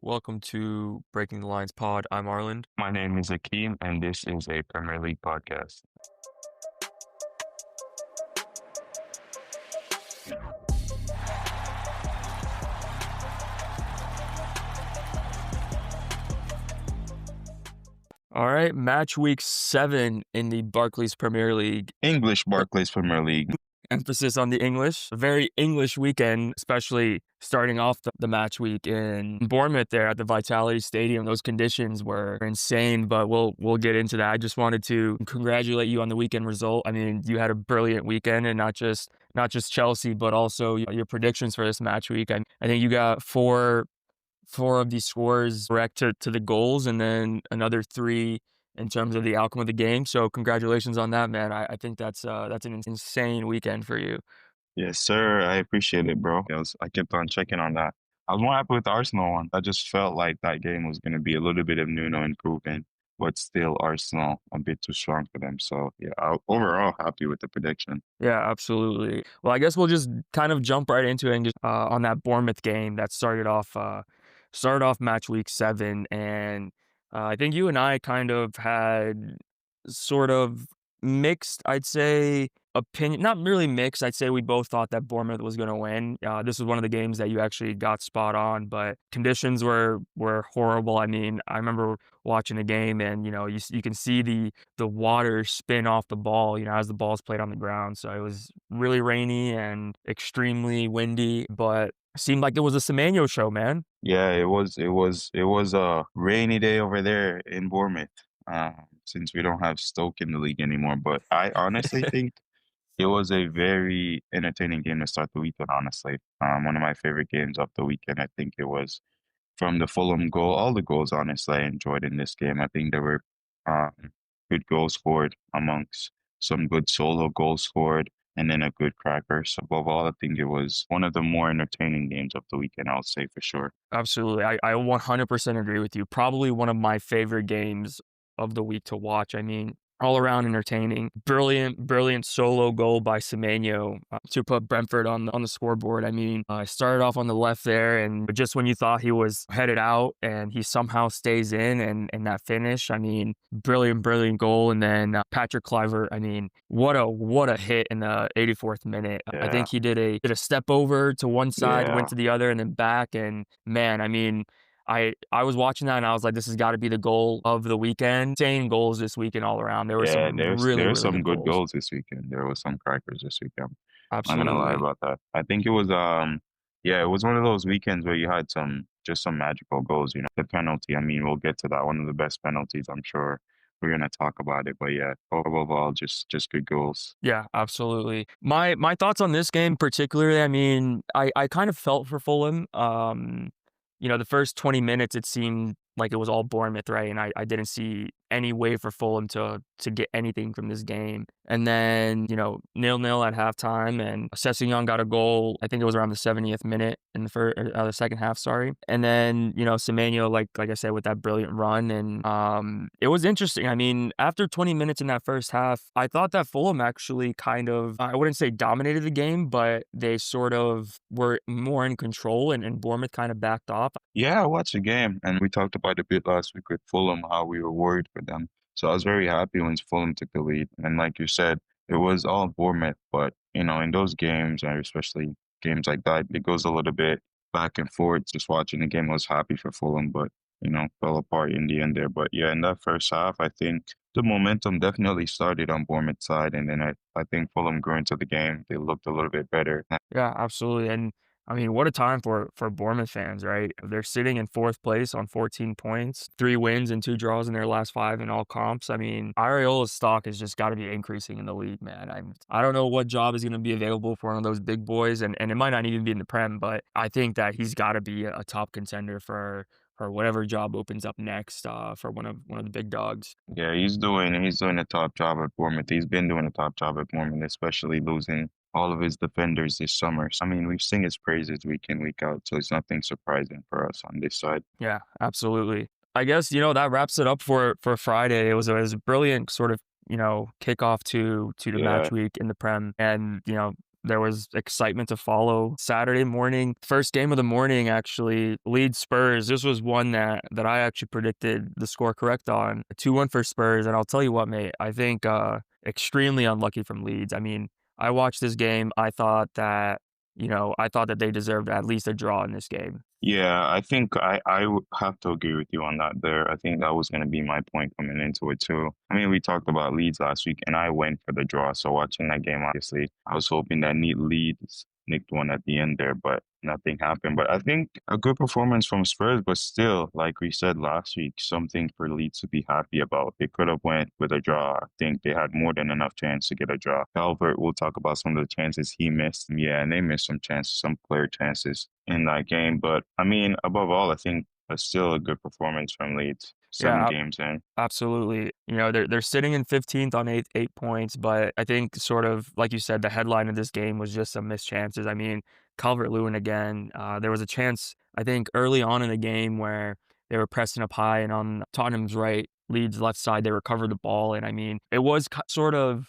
Welcome to Breaking the Lines Pod. I'm Arland. My name is Akeem, and this is a Premier League podcast. All right, match week 7 in the Barclays Premier League. English Barclays Premier League. Emphasis on the English. A very English weekend, especially starting off the match week in Bournemouth there at the Vitality Stadium. Those conditions were insane, but we'll get into that. I just wanted to congratulate you on the weekend result. I mean, you had a brilliant weekend, and not just Chelsea, but also your predictions for this match week. I think you got four of these scores correct to the goals, and then another 3 in terms of the outcome of the game. So congratulations on that, man. I think that's an insane weekend for you. Yes, sir. I appreciate it, bro. I kept on checking on that. I was more happy with the Arsenal one. I just felt like that game was going to be a little bit of Nuno improving, but still Arsenal a bit too strong for them. So, yeah, overall happy with the prediction. Yeah, absolutely. Well, I guess we'll just kind of jump right into it and just on that Bournemouth game that started off match week 7, and I think you and I kind of had sort of mixed, I'd say, opinion. Not really mixed. I'd say we both thought that Bournemouth was going to win. This was one of the games that you actually got spot on, but conditions were horrible. I mean, I remember watching the game, and you can see the water spin off the ball, as the ball's played on the ground. So it was really rainy and extremely windy, but seemed like it was a Semenyo show, man. Yeah, it was a rainy day over there in Bournemouth. Since we don't have Stoke in the league anymore, but I honestly think it was a very entertaining game to start the weekend, honestly. One of my favorite games of the weekend. I think it was from the Fulham goal. All the goals, honestly, I enjoyed in this game. I think there were um, good goals scored amongst some good solo goals scored and then a good cracker. So above all, I think it was one of the more entertaining games of the weekend, I would say for sure. Absolutely. I 100% agree with you. Probably one of my favorite games of the week to watch. I mean, all around entertaining. Brilliant solo goal by Semenyo to put Brentford on the scoreboard. I mean, started off on the left there, and just when you thought he was headed out, and he somehow stays in, and that finish. I mean, brilliant goal. And then Patrick Kluivert. I mean, what a hit in the 84th minute. I Yeah, think he did a step over to one side, went yeah, to the other, and then back. And man, I mean, I was watching that, and I was like, this has got to be the goal of the weekend. Insane goals this weekend all around. There were yeah. some There's really some good good goals. goals this weekend. There was some crackers this weekend. I'm not gonna lie Absolutely. about that. I think it was yeah, it was one of those weekends where you had some magical goals, The penalty, I mean, we'll get to that. One of the best penalties, I'm sure we're gonna talk about it. But yeah, overall, just good goals. Yeah, absolutely. My thoughts on this game particularly, I mean, I kind of felt for Fulham. The first 20 minutes it seemed like it was all Bournemouth, right? And I didn't see any way for Fulham to get anything from this game. And then, 0-0 at halftime, and Sessegnon got a goal. I think it was around the 70th minute in the second half, sorry. And then, Semenyo, like I said, with that brilliant run. And it was interesting. I mean, after 20 minutes in that first half, I thought that Fulham actually kind of, I wouldn't say dominated the game, but they sort of were more in control, and Bournemouth kind of backed off. Yeah, I watched the game, and we talked about it a bit last week with Fulham, how we were worried for them. So I was very happy when Fulham took the lead. And like you said, it was all Bournemouth, but in those games, and especially games like that, it goes a little bit back and forth. Just watching the game, I was happy for Fulham, but fell apart in the end there. But yeah, in that first half, I think the momentum definitely started on Bournemouth's side, and then I think Fulham grew into the game. They looked a little bit better. Yeah, absolutely. And I mean, what a time for Bournemouth fans, right? They're sitting in 4th place on 14 points, 3 wins and 2 draws in their last 5 in all comps. I mean, Areola's stock has just got to be increasing in the league, man. I don't know what job is going to be available for one of those big boys, and it might not even be in the Prem, but I think that he's got to be a top contender for whatever job opens up next for one of the big dogs. Yeah, he's doing a top job at Bournemouth. He's been doing a top job at Bournemouth, especially losing all of his defenders this summer. So, I mean, we've sing his praises week in, week out, so it's nothing surprising for us on this side. Yeah, absolutely. I guess, that wraps it up for Friday. It was a brilliant sort of, kickoff to the Yeah, match week in the Prem. And, there was excitement to follow. Saturday morning, first game of the morning, actually, Leeds Spurs. This was one that I actually predicted the score correct on. 2-1 for Spurs, and I'll tell you what, mate, I think extremely unlucky from Leeds. I mean, I watched this game. I thought that they deserved at least a draw in this game. Yeah, I think I would have to agree with you on that there. I think that was going to be my point coming into it too. I mean, we talked about Leeds last week, and I went for the draw. So watching that game, obviously, I was hoping that neat Leeds nicked one at the end there, but nothing happened. But I think a good performance from Spurs, but still, like we said last week, something for Leeds to be happy about. They could have went with a draw. I think they had more than enough chance to get a draw. Calvert, we'll talk about some of the chances he missed. Yeah, and they missed some chances, some clear chances in that game. But I mean, above all, I think it's still a good performance from Leeds. Seven Yeah, games in. absolutely. They're sitting in 15th on 8 points, but I think sort of like you said, the headline of this game was just some missed chances. I mean, Calvert-Lewin again. There was a chance I think early on in the game where they were pressing up high and on Tottenham's right, Leeds' left side, they recovered the ball, and I mean, it was sort of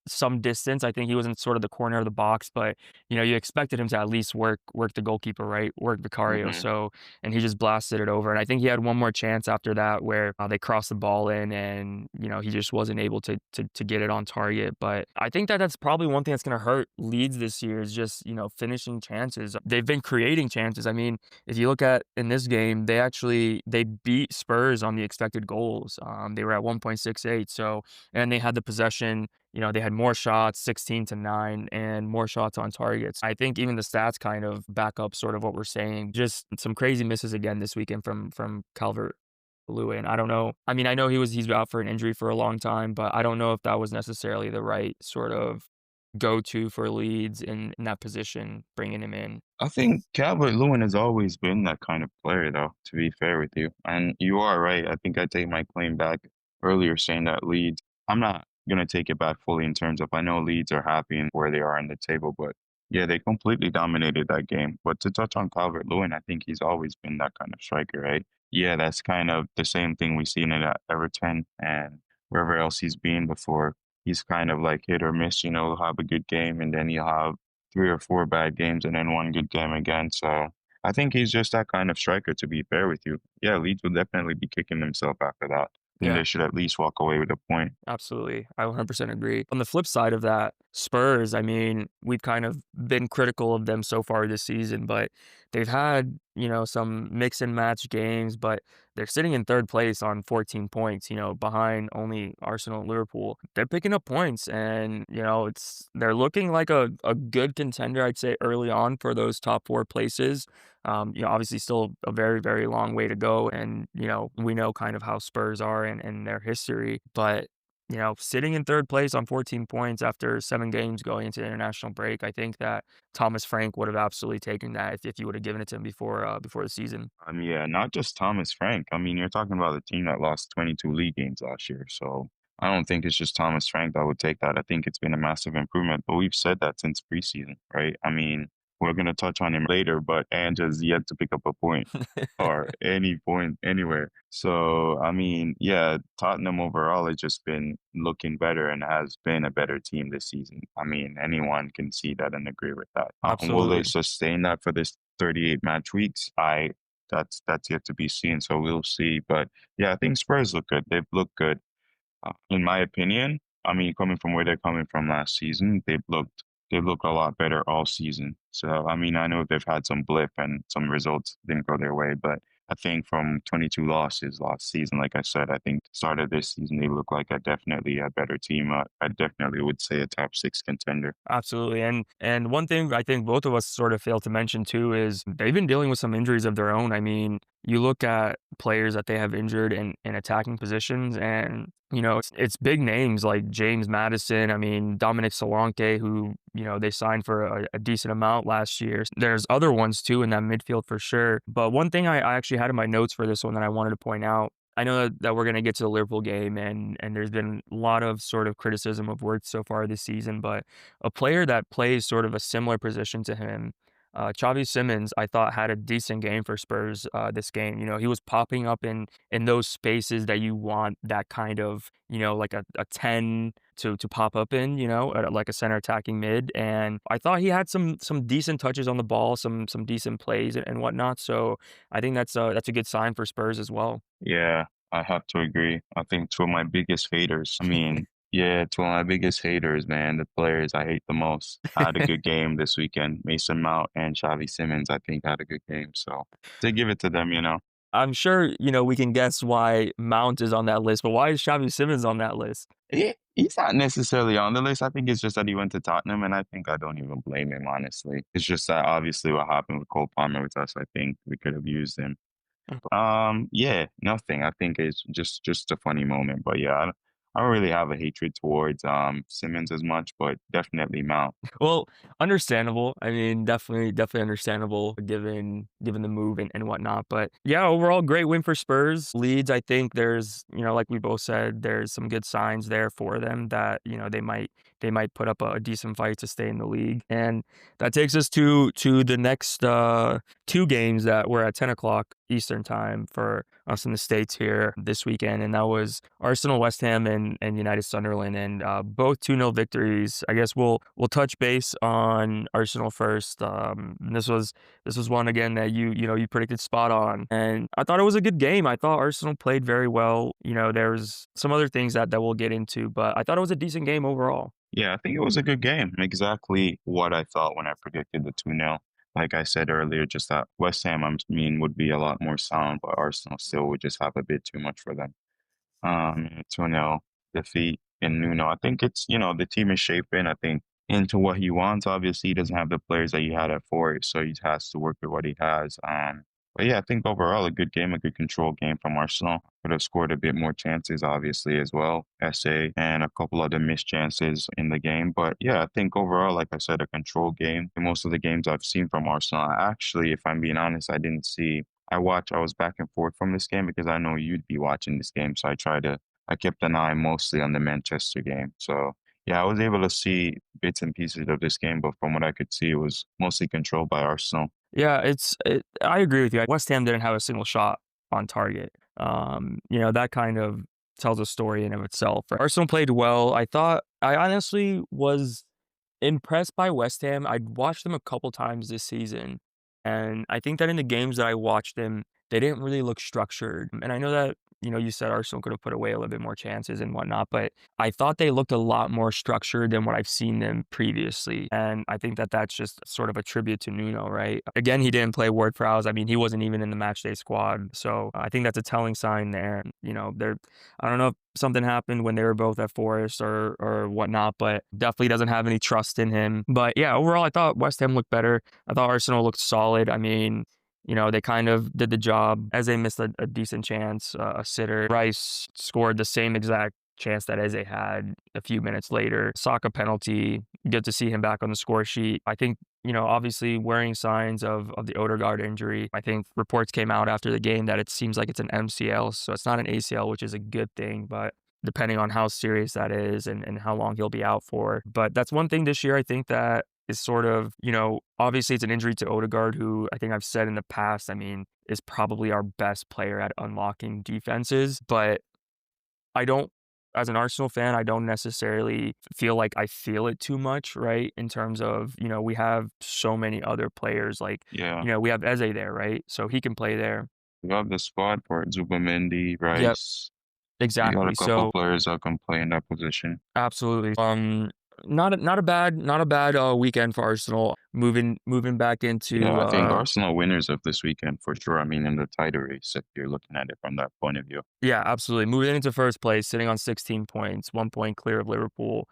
some distance. I think he was in sort of the corner of the box, but you expected him to at least work the goalkeeper, right? Work Vicario. Hmm. So, and he just blasted it over. And I think he had one more chance after that where they crossed the ball in, and he just wasn't able to get it on target. But I think that that's probably one thing that's going to hurt Leeds this year is just finishing chances. They've been creating chances. I mean, if you look at in this game, they beat Spurs on the expected goals. They were at 1.68. So, and they had the possession. They had more shots, 16-9, and more shots on targets. I think even the stats kind of back up sort of what we're saying. Just some crazy misses again this weekend from Calvert-Lewin. I don't know. I mean, I know he's out for an injury for a long time, but I don't know if that was necessarily the right sort of go-to for Leeds in that position, bringing him in. I think Calvert-Lewin has always been that kind of player, though, to be fair with you. And you are right. I think I take my claim back earlier saying that Leeds, I'm not going to take it back fully in terms of I know Leeds are happy in where they are in the table, but yeah, they completely dominated that game. But to touch on Calvert-Lewin, I think he's always been that kind of striker, right? Yeah, that's kind of the same thing we've seen at Everton and wherever else he's been before. He's kind of like hit or miss, he'll have a good game and then he'll have three or four bad games and then one good game again. So I think he's just that kind of striker, to be fair with you. Yeah, Leeds will definitely be kicking themselves after that. I think Yeah. they should at least walk away with a point. Absolutely. I 100% agree. On the flip side of that, Spurs, I mean, we've kind of been critical of them so far this season, but they've had, some mix and match games, but they're sitting in third place on 14 points, behind only Arsenal and Liverpool. They're picking up points and, they're looking like a good contender, I'd say, early on for those top four places. Obviously still a very, very long way to go. And, we know kind of how Spurs are and their history. But, sitting in third place on 14 points after 7 games going into the international break, I think that Thomas Frank would have absolutely taken that if you would have given it to him before the season. Yeah, not just Thomas Frank. I mean, you're talking about a team that lost 22 league games last year. So I don't think it's just Thomas Frank that would take that. I think it's been a massive improvement, but we've said that since preseason, right? I mean, we're going to touch on him later, but Ange has yet to pick up a point or any point anywhere. So, I mean, yeah, Tottenham overall has just been looking better and has been a better team this season. I mean, anyone can see that and agree with that. Will they Absolutely. sustain that for this 38 match weeks? That's yet to be seen. So we'll see. But yeah, I think Spurs look good. They've looked good. In my opinion, I mean, coming from where they're coming from last season, they've looked a lot better all season. So I mean, I know they've had some blip and some results didn't go their way, but I think from 22 losses last season, like I said, I think start of this season they look like definitely a better team. I definitely would say a top six contender. Absolutely. And one thing I think both of us sort of failed to mention too is they've been dealing with some injuries of their own. I mean, you look at players that they have injured in attacking positions and it's big names like James Madison. I mean, Dominic Solanke, who, they signed for a decent amount last year. There's other ones too in that midfield for sure. But one thing I actually had in my notes for this one that I wanted to point out, I know that we're going to get to the Liverpool game, and there's been a lot of sort of criticism of Wirtz so far this season, but a player that plays sort of a similar position to him, Xavi Simons, I thought, had a decent game for Spurs, this game. You know, he was popping up in those spaces that you want that kind of, you know, like a 10 to pop up in, you know, like a center attacking mid. And I thought he had some decent touches on the ball, some decent plays and whatnot. So I think that's a good sign for Spurs as well. Yeah, I have to agree. I think two of my biggest haters. I mean, yeah, two of my biggest haters, man. The players I hate the most had a good game this weekend. Mason Mount and Xavi Simmons, I think, had a good game. So to give it to them, you know. I'm sure, you know, we can guess why Mount is on that list, but why is Xavi Simons on that list? He's not necessarily on the list. I think it's just that he went to Tottenham, and I think I don't even blame him, honestly. It's just that obviously what happened with Cole Palmer with us, I think we could have used him. Yeah, nothing. I think it's just a funny moment, but yeah, I don't really have a hatred towards Simmons as much, but definitely Mount. Well, understandable. I mean, definitely understandable given the move and whatnot. But yeah, overall, great win for Spurs. Leeds, I think there's, you know, like we both said, there's some good signs there for them that, you know, they might put up a decent fight to stay in the league. And that takes us to the next two games that were at 10 o'clock Eastern time for us in the States here this weekend. And that was Arsenal, West Ham, and United Sunderland, and both 2-0 victories. I guess we'll touch base on Arsenal first. This was one again that you predicted spot on, and I thought it was a good game. I thought Arsenal played very well. You know, there's some other things that we'll get into, but I thought it was a decent game overall. Yeah, I think it was a good game. Exactly what I thought when I predicted the 2-0. Like I said earlier, just that West Ham, I mean, would be a lot more sound, but Arsenal still would just have a bit too much for them. 2-0 defeat in Nuno. I think it's, you know, the team is shaping, I think, into what he wants. Obviously, he doesn't have the players that he had at Forest, so he has to work with what he has. But yeah, I think overall a good game, a good control game from Arsenal. Could have scored a bit more chances, obviously, as well. SA and a couple other missed chances in the game. But yeah, I think overall, like I said, a control game. Most of the games I've seen from Arsenal, actually, if I'm being honest, I didn't see. I was back and forth from this game because I know you'd be watching this game. So I kept an eye mostly on the Manchester game. So yeah, I was able to see bits and pieces of this game, but from what I could see, it was mostly controlled by Arsenal. Yeah, I agree with you. West Ham didn't have a single shot on target. You know, that kind of tells a story in of itself. Arsenal played well. I honestly was impressed by West Ham. I'd watched them a couple times this season, and I think that in the games that I watched them, they didn't really look structured. And I know that, you know, you said Arsenal could have put away a little bit more chances and whatnot, but I thought they looked a lot more structured than what I've seen them previously. And I think that that's just sort of a tribute to Nuno, right? Again, he didn't play Ward-Prowse. I mean, he wasn't even in the matchday squad. So I think that's a telling sign there. You know, I don't know if something happened when they were both at Forest or whatnot, but definitely doesn't have any trust in him. But yeah, overall, I thought West Ham looked better. I thought Arsenal looked solid. I mean, you know, they kind of did the job as they missed a decent chance. A sitter. Rice scored the same exact chance that Eze had a few minutes later. Saka penalty. Good to see him back on the score sheet. I think, you know, obviously wearing signs of the Odegaard injury. I think reports came out after the game that it seems like it's an MCL, so it's not an ACL, which is a good thing, but depending on how serious that is and how long he'll be out for. But that's one thing this year I think that is sort of, you know, obviously it's an injury to Odegaard, who I think I've said in the past, I mean, is probably our best player at unlocking defenses. But I don't, as an Arsenal fan, I don't necessarily feel like I feel it too much, right? In terms of, you know, we have so many other players, like, Yeah, you know, we have Eze there, right? So he can play there. we have the spot for it. Zubimendi, Yep, Rice. We got a exactly. couple So players that can play in that position. absolutely. Not a bad weekend for Arsenal. Moving back Yeah, into I think Arsenal winners of this weekend for sure. I mean, in the title race, if you're looking at it from that point of view. yeah, absolutely. Moving into first place, sitting on 16 points, 1 point clear of Liverpool.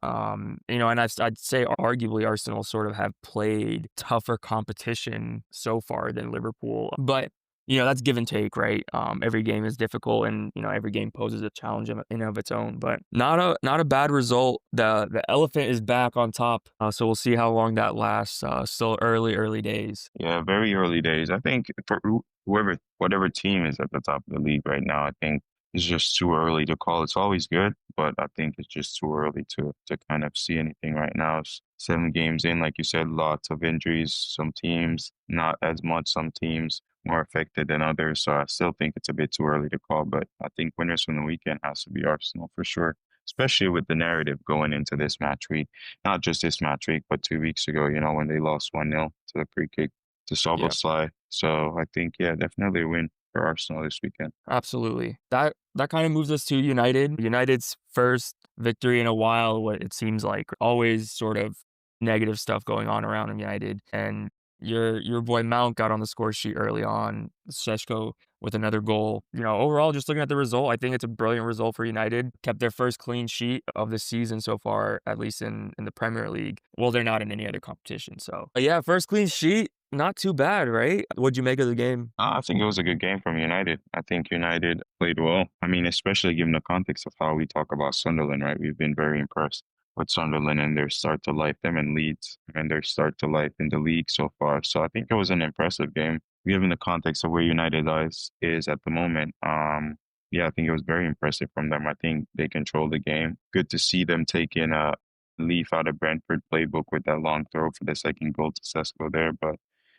You know, and I'd say arguably Arsenal sort of have played tougher competition so far than Liverpool, but you know that's give and take, right? Every game is difficult, and you know every game poses a challenge in and of its own. But not a bad result. The elephant is back on top, so we'll see how long that lasts. Still early days. Yeah, very early days. I think for whoever, whatever team is at the top of the league right now, I think it's just too early to call. It's always good, but I think it's just too early to kind of see anything right now. It's 7 games in, like you said, lots of injuries. Some teams not as much. Some teams more affected than others. So I still think it's a bit too early to call. But I think winners from the weekend has to be Arsenal for sure, especially with the narrative going into this match week. Not just this match week, but 2 weeks ago, when they lost 1-0 to the free kick to Yeah. Szoboszlai. So I think, yeah, definitely a win for Arsenal this weekend. Absolutely. That kind of moves us to United. United's first victory in a while, what it seems like. Always sort of negative stuff going on around in United. And your boy Mount got on the score sheet early on. Šeško with another goal. Overall, just looking at the result, I think it's a brilliant result for United. Kept their first clean sheet of the season so far, at least in the Premier League. Well, they're not in any other competition. So, but yeah, first clean sheet. Not too bad, right? What'd you make of the game? I think it was a good game from United. I think United played well. I mean, especially given the context of how we talk about Sunderland, right? We've been very impressed with Sunderland and their start to life, them and Leeds, and their start to life in the league so far. So I think it was an impressive game, given the context of where United is at the moment. Yeah, I think it was very impressive from them. I think they controlled the game. Good to see them taking a leaf out of Brentford playbook with that long throw for the second goal to Sesko there. But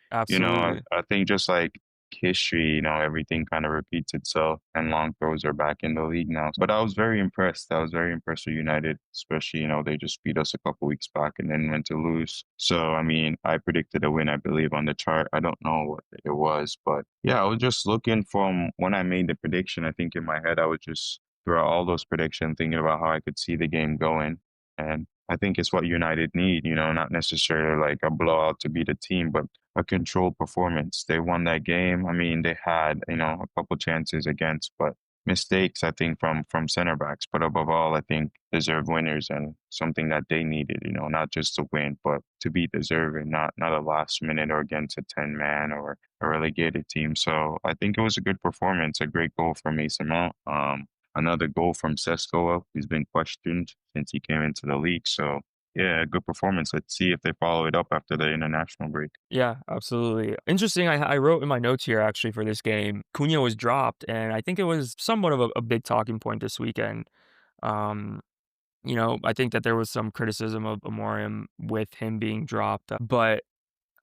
Absolutely. I think just like history, everything kind of repeats itself and long throws are back in the league now. But I was very impressed. I was very impressed with United, especially, they just beat us a couple weeks back and then went to lose. So, I mean, I predicted a win, I believe, on the chart. I don't know what it was, but yeah, I was just looking from when I made the prediction. I think in my head, I was just throughout all those predictions thinking about how I could see the game going. And I think it's what United need, not necessarily like a blowout to beat a team, but a controlled performance. They won that game. I mean, they had, a couple chances against, but mistakes, I think, from center backs. But above all, I think deserved winners and something that they needed, not just to win, but to be deserving, not a last minute or against a 10-man or a relegated team. So I think it was a good performance, a great goal from Mason Mount. Another goal from Sesko. He's been questioned since he came into the league. So yeah, good performance. Let's see if they follow it up after the international break. Yeah, absolutely. Interesting. I wrote in my notes here actually for this game, Cunha was dropped, and I think it was somewhat of a big talking point this weekend. Um, I think that there was some criticism of Amorim with him being dropped, but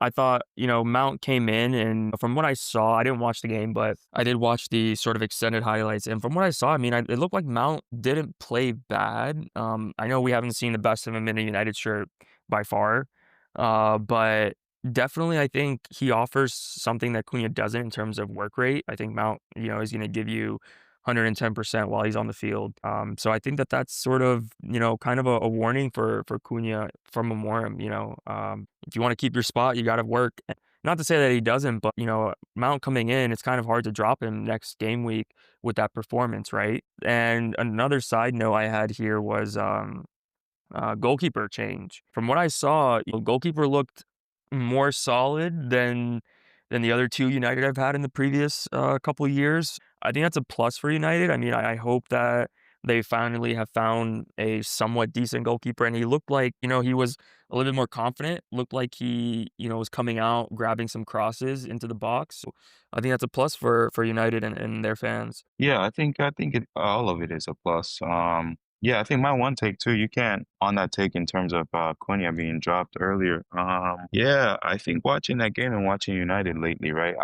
I thought, Mount came in, and from what I saw, I didn't watch the game, but I did watch the sort of extended highlights. And from what I saw, I mean, it looked like Mount didn't play bad. I know we haven't seen the best of him in a United shirt by far, but definitely I think he offers something that Cunha doesn't in terms of work rate. I think Mount, is going to give you 110% while he's on the field. So I think that that's sort of, kind of a warning for Cunha from Amorim. If you want to keep your spot, you got to work. Not to say that he doesn't, but Mount coming in, it's kind of hard to drop him next game week with that performance, right? And another side note I had here was goalkeeper change. From what I saw, goalkeeper looked more solid than the other two United have had in the previous couple years. I think that's a plus for United. I mean, I hope that they finally have found a somewhat decent goalkeeper, and he looked like he was a little bit more confident. Looked like he was coming out, grabbing some crosses into the box. So I think that's a plus for United and their fans. Yeah, I think all of it is a plus. Yeah, I think my one take too. You can't on that take in terms of Cunha being dropped earlier. Yeah, I think watching that game and watching United lately, right?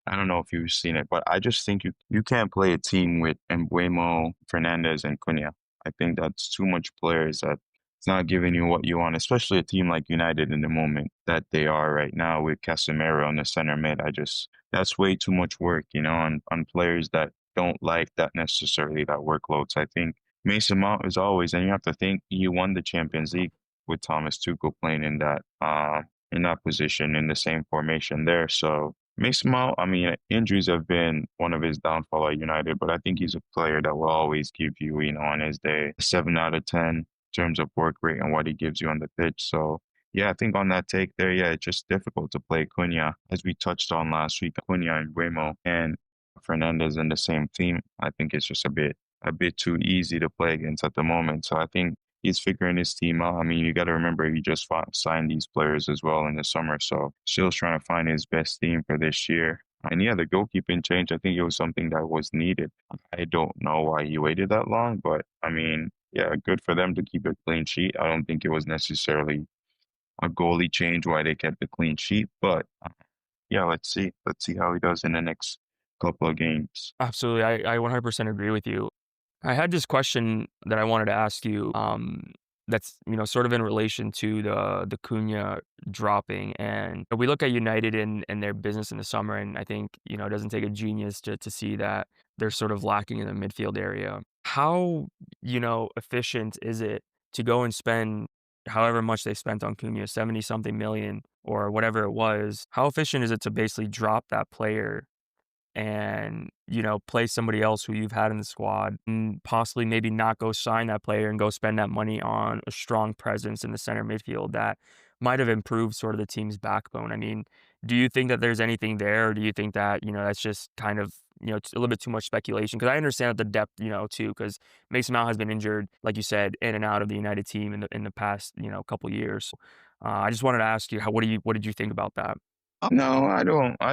I don't know if you've seen it, but I just think you can't play a team with Embuemo, Fernandez, and Cunha. I think that's too much players that it's not giving you what you want, especially a team like United in the moment that they are right now with Casemiro on the center mid. That's way too much work, on players that don't like that necessarily that workload. So I think Mason Mount is always, and you have to think he won the Champions League with Thomas Tuchel playing in that position in the same formation there. So Mason Mount, I mean, injuries have been one of his downfall at United, but I think he's a player that will always give you, on his day, 7 out of 10 in terms of work rate and what he gives you on the pitch. So yeah, I think on that take there, yeah, it's just difficult to play Cunha, as we touched on last week, Cunha and Buemo and Fernandez in the same team. I think it's just a bit too easy to play against at the moment. So I think he's figuring his team out. I mean, you got to remember he just signed these players as well in the summer, so still trying to find his best team for this year. And yeah, the goalkeeping change, I think it was something that was needed. I don't know why he waited that long, but I mean, yeah, good for them to keep a clean sheet. I don't think it was necessarily a goalie change why they kept the clean sheet, but yeah, let's see. Let's see how he does in the next couple of games. Absolutely, I 100% agree with you. I had this question that I wanted to ask you, that's, sort of in relation to the Cunha dropping, and we look at United and their business in the summer, and I think, it doesn't take a genius to see that they're sort of lacking in the midfield area. How, efficient is it to go and spend however much they spent on Cunha, 70 something million or whatever it was? How efficient is it to basically drop that player and, play somebody else who you've had in the squad and possibly maybe not go sign that player and go spend that money on a strong presence in the center midfield that might have improved sort of the team's backbone? I mean, do you think that there's anything there, or do you think that, that's just kind of, it's a little bit too much speculation? Because I understand that the depth, too, because Mason Mount has been injured, like you said, in and out of the United team in the past, couple years. I just wanted to ask you, what did you think about that? No, I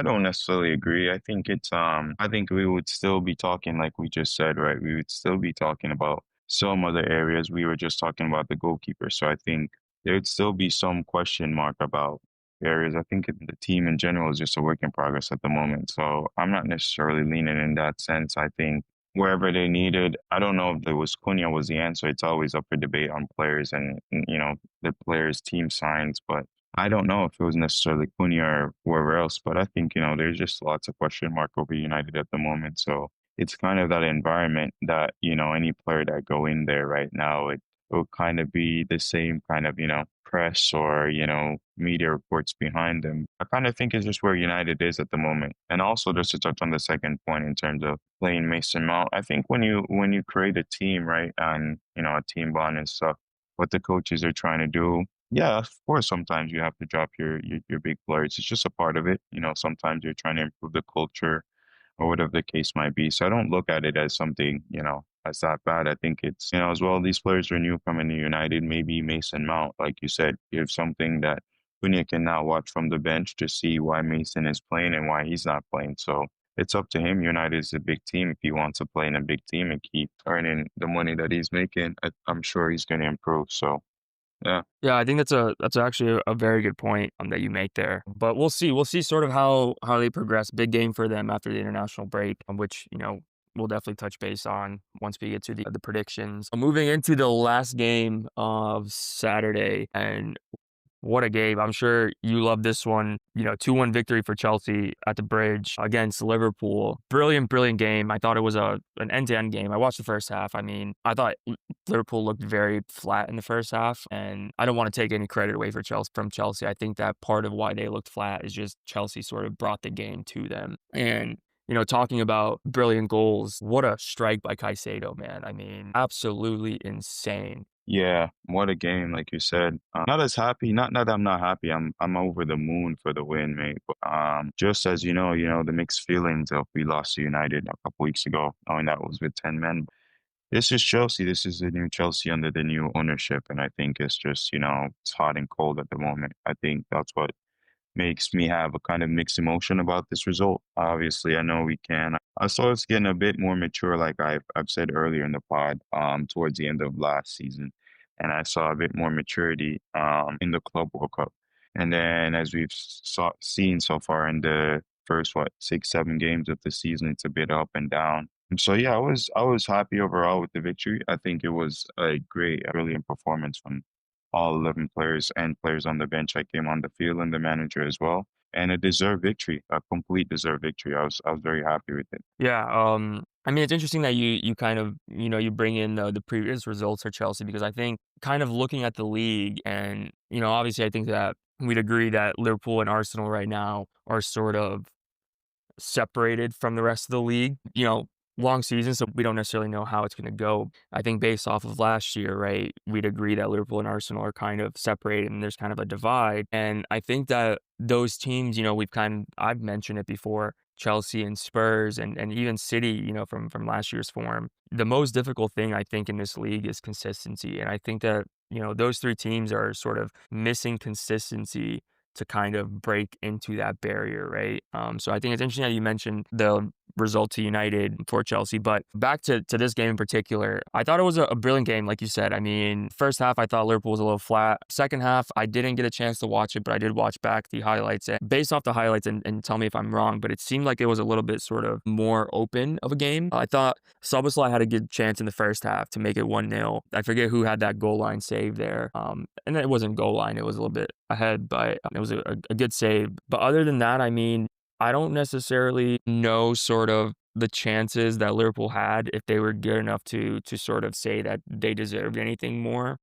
don't necessarily agree. I think I think we would still be talking like we just said, right? We would still be talking about some other areas. We were just talking about the goalkeeper. So I think there'd still be some question mark about areas. I think the team in general is just a work in progress at the moment. So I'm not necessarily leaning in that sense. I think wherever they needed, I don't know if there was Cunha was the answer. It's always up for debate on players and the players' team signs, but I don't know if it was necessarily Cunha or whoever else, but I think, there's just lots of question mark over United at the moment. So it's kind of that environment that, any player that go in there right now, it will kind of be the same kind of, press or, media reports behind them. I kind of think it's just where United is at the moment. And also just to touch on the second point in terms of playing Mason Mount, I think when you create a team, right, and, a team bond and stuff, what the coaches are trying to do, yeah, of course, sometimes you have to drop your big players. It's just a part of it. Sometimes you're trying to improve the culture or whatever the case might be. So I don't look at it as something, as that bad. I think it's, as well, these players are new coming to United, maybe Mason Mount, like you said, give something that Cunha can now watch from the bench to see why Mason is playing and why he's not playing. So it's up to him. United is a big team. If he wants to play in a big team and keep earning the money that he's making, I'm sure he's going to improve. So, yeah. Yeah, I think that's actually a very good point, that you make there. But we'll see. We'll see sort of how they progress. Big game for them after the international break, which, we'll definitely touch base on once we get to the predictions. Moving into the last game of Saturday, and what a game. I'm sure you love this one. 2-1 victory for Chelsea at the Bridge against Liverpool. Brilliant, brilliant game. I thought it was an end-to-end game. I watched the first half. I mean, I thought Liverpool looked very flat in the first half, and I don't want to take any credit away from Chelsea. I think that part of why they looked flat is just Chelsea sort of brought the game to them. And talking about brilliant goals, what a strike by Caicedo, man. I mean, absolutely insane. Yeah, what a game, like you said. Not as happy, not that I'm not happy. I'm over the moon for the win, mate. But just as the mixed feelings of we lost to United a couple weeks ago, knowing that was with 10 men. This is Chelsea. This is the new Chelsea under the new ownership, and I think it's just, it's hot and cold at the moment. I think that's what makes me have a kind of mixed emotion about this result. Obviously, I know we can. I saw us getting a bit more mature, like I've said earlier in the pod, towards the end of last season, and I saw a bit more maturity in the Club World Cup. And then as we've seen so far in the first 6, 7 games of the season, it's a bit up and down. And so yeah, I was happy overall with the victory. I think it was a great, brilliant performance from all 11 players and players on the bench that came on the field and the manager as well. And a deserved victory, a complete deserved victory. I was very happy with it. Yeah, I mean, it's interesting that you kind of, you bring in the previous results for Chelsea, because I think kind of looking at the league and, obviously I think that we'd agree that Liverpool and Arsenal right now are sort of separated from the rest of the league. Long season, so we don't necessarily know how it's going to go. I think based off of last year, right, we'd agree that Liverpool and Arsenal are kind of separated and there's kind of a divide. And I think that those teams, I've mentioned it before, Chelsea and Spurs and even City, from last year's form. The most difficult thing I think in this league is consistency. And I think that, those three teams are sort of missing consistency to kind of break into that barrier, right? So I think it's interesting that you mentioned the result to United for Chelsea. But back to this game in particular, I thought it was a brilliant game, like you said. I mean, first half, I thought Liverpool was a little flat. Second half, I didn't get a chance to watch it, but I did watch back the highlights. And based off the highlights, and tell me if I'm wrong, but it seemed like it was a little bit sort of more open of a game. I thought Szoboszlai had a good chance in the first half to make it 1-0. I forget who had that goal line save there. And it wasn't goal line, it was a little bit ahead, but it was a good save. But other than that, I mean, I don't necessarily know sort of the chances that Liverpool had if they were good enough to sort of say that they deserved anything more.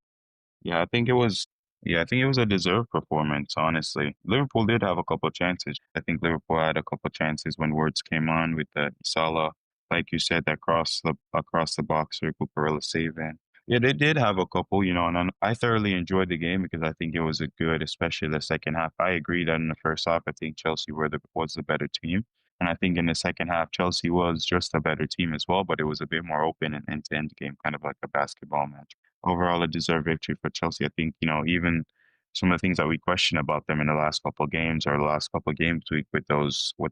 Yeah, I think it was a deserved performance, honestly. Liverpool did have a couple chances. I think Liverpool had a couple chances when Words came on with the Salah, like you said, that across the box or Cucurella save. And yeah, they did have a couple, and I thoroughly enjoyed the game because I think it was a good, especially the second half. I agree that in the first half, I think Chelsea was the better team. And I think in the second half, Chelsea was just a better team as well, but it was a bit more open and end-to-end game, kind of like a basketball match. Overall, a deserved victory for Chelsea. I think, even some of the things that we question about them in the last couple of games or the last couple of games week with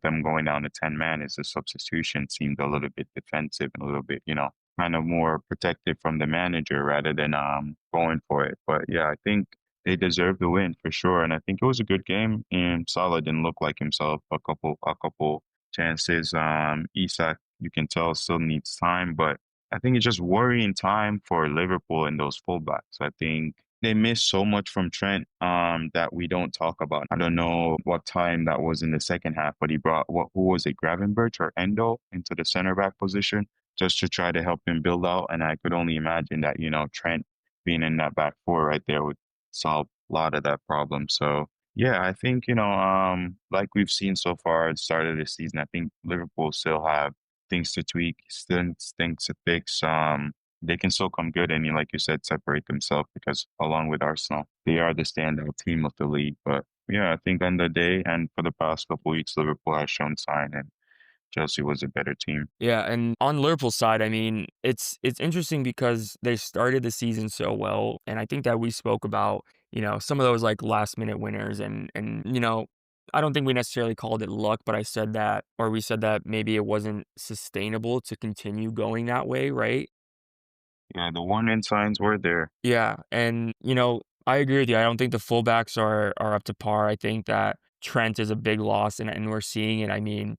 them going down to 10 man is the substitution seemed a little bit defensive and a little bit, kind of more protective from the manager rather than going for it. But yeah, I think they deserve the win for sure. And I think it was a good game. And Salah didn't look like himself a couple chances. Isak, you can tell, still needs time, but I think it's just worrying time for Liverpool and those fullbacks. I think they missed so much from Trent that we don't talk about. I don't know what time that was in the second half, but he brought who was it, Gravenberch or Endo into the center back position just to try to help him build out. And I could only imagine that, Trent being in that back four right there would solve a lot of that problem. So yeah, I think, like we've seen so far at the start of the season, I think Liverpool still have things to tweak, still things to fix. They can still come good and, like you said, separate themselves because along with Arsenal, they are the standout team of the league. But yeah, I think on the day and for the past couple weeks, Liverpool has shown sign and Chelsea was a better team. Yeah, and on Liverpool's side, I mean, it's interesting because they started the season so well, and I think that we spoke about, some of those like last minute winners and I don't think we necessarily called it luck, but I said that or we said that maybe it wasn't sustainable to continue going that way, right? Yeah, the warning signs were there. Yeah, and I agree with you. I don't think the fullbacks are up to par. I think that Trent is a big loss, and we're seeing it. I mean,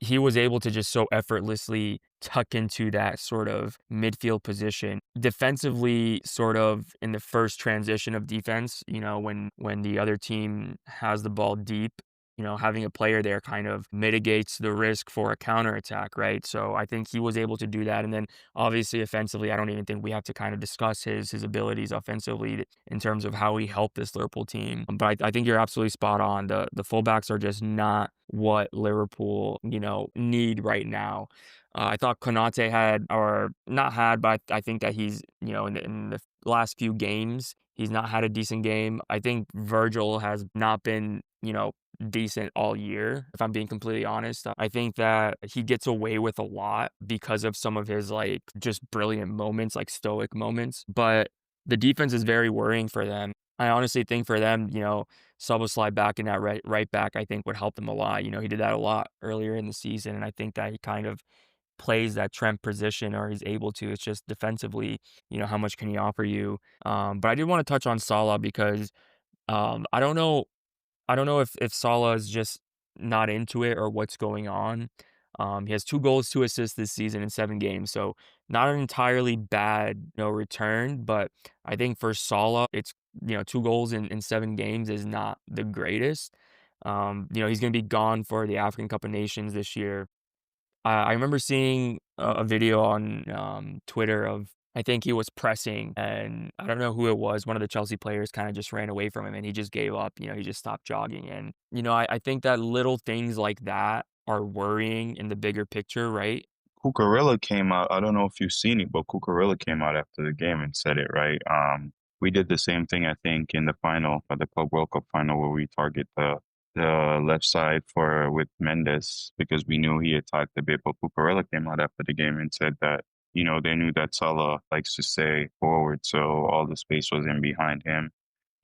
he was able to just so effortlessly tuck into that sort of midfield position defensively, sort of in the first transition of defense. When the other team has the ball deep. Having a player there kind of mitigates the risk for a counterattack, right? So I think he was able to do that. And then obviously offensively, I don't even think we have to kind of discuss his abilities offensively in terms of how he helped this Liverpool team. But I think you're absolutely spot on. The fullbacks are just not what Liverpool, need right now. I thought Konate had, or not had, but I think that he's, in the last few games, he's not had a decent game. I think Virgil has not been, decent all year, if I'm being completely honest. I think that he gets away with a lot because of some of his like just brilliant moments, like stoic moments. But the defense is very worrying for them. I honestly think for them, Szoboszlai back in that right back, I think would help them a lot. He did that a lot earlier in the season, and I think that he kind of plays that Trent position or he's able to. It's just defensively, how much can he offer you? But I did want to touch on Salah because I don't know if Salah is just not into it or what's going on. He has 2 goals, 2 assists this season in 7 games, so not an entirely bad, return, but I think for Salah, it's, 2 goals in 7 games is not the greatest. He's gonna be gone for the African Cup of Nations this year. I remember seeing a video on, Twitter of I think he was pressing, and I don't know who it was, one of the Chelsea players kinda just ran away from him, and he just gave up, he just stopped jogging, and, I think that little things like that are worrying in the bigger picture, right? Cucurella came out. I don't know if you've seen it, but Cucurella came out after the game and said it, right? We did the same thing, I think, in the final, for the Club World Cup final, where we target the left side for with Mendes because we knew he attacked a bit. But Cucurella came out after the game and said that, they knew that Salah likes to stay forward, so all the space was in behind him.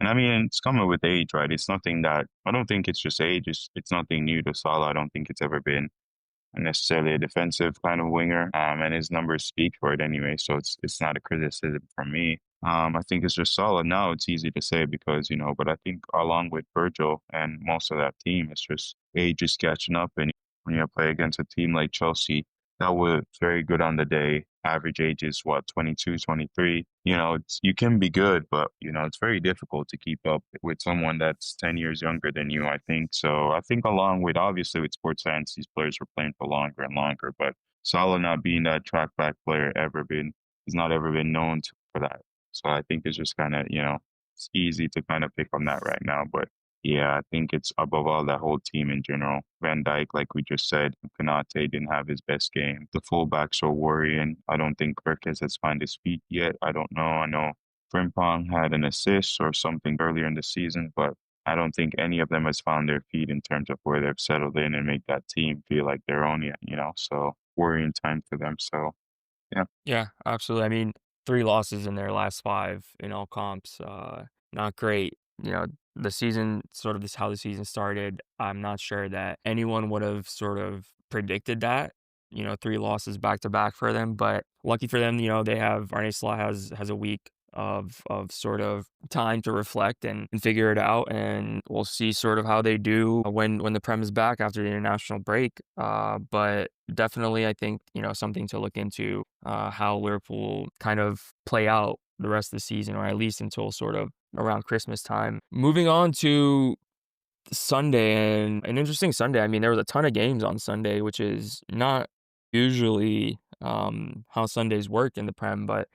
And I mean, it's coming with age, right? It's nothing that I don't think it's just age. It's nothing new to Salah. I don't think it's ever been necessarily a defensive kind of winger. And his numbers speak for it anyway. So it's not a criticism from me. I think it's just solid now. It's easy to say because, but I think along with Virgil and most of that team, it's just age is catching up. And when you play against a team like Chelsea, that was very good on the day. Average age is what, 22, 23. You can be good, but it's very difficult to keep up with someone that's 10 years younger than you, I think. So I think along with obviously with sports science, these players were playing for longer and longer, but Salah not being that track back player he's not ever been known for that. So I think it's just kind of, it's easy to kind of pick on that right now. But yeah, I think it's above all that whole team in general. Van Dijk, like we just said, Konate didn't have his best game. The fullbacks are worrying. I don't think Kirkes has found his feet yet. I don't know. I know Frimpong had an assist or something earlier in the season, but I don't think any of them has found their feet in terms of where they've settled in and make that team feel like their own yet. So worrying time for them. So yeah. Yeah, absolutely. I mean, 3 losses in their last 5 in all comps, not great. You know, the season sort of this how the season started, I'm not sure that anyone would have sort of predicted that, 3 losses back to back for them, but lucky for them, they have Arne Slot has a week of sort of time to reflect and figure it out, and we'll see sort of how they do when the Prem is back after the international break. But definitely, I think something to look into how Liverpool kind of play out the rest of the season, or at least until sort of around Christmas time. Moving on to Sunday, and an interesting Sunday. I mean, there was a ton of games on Sunday, which is not usually how Sundays work in the Prem, but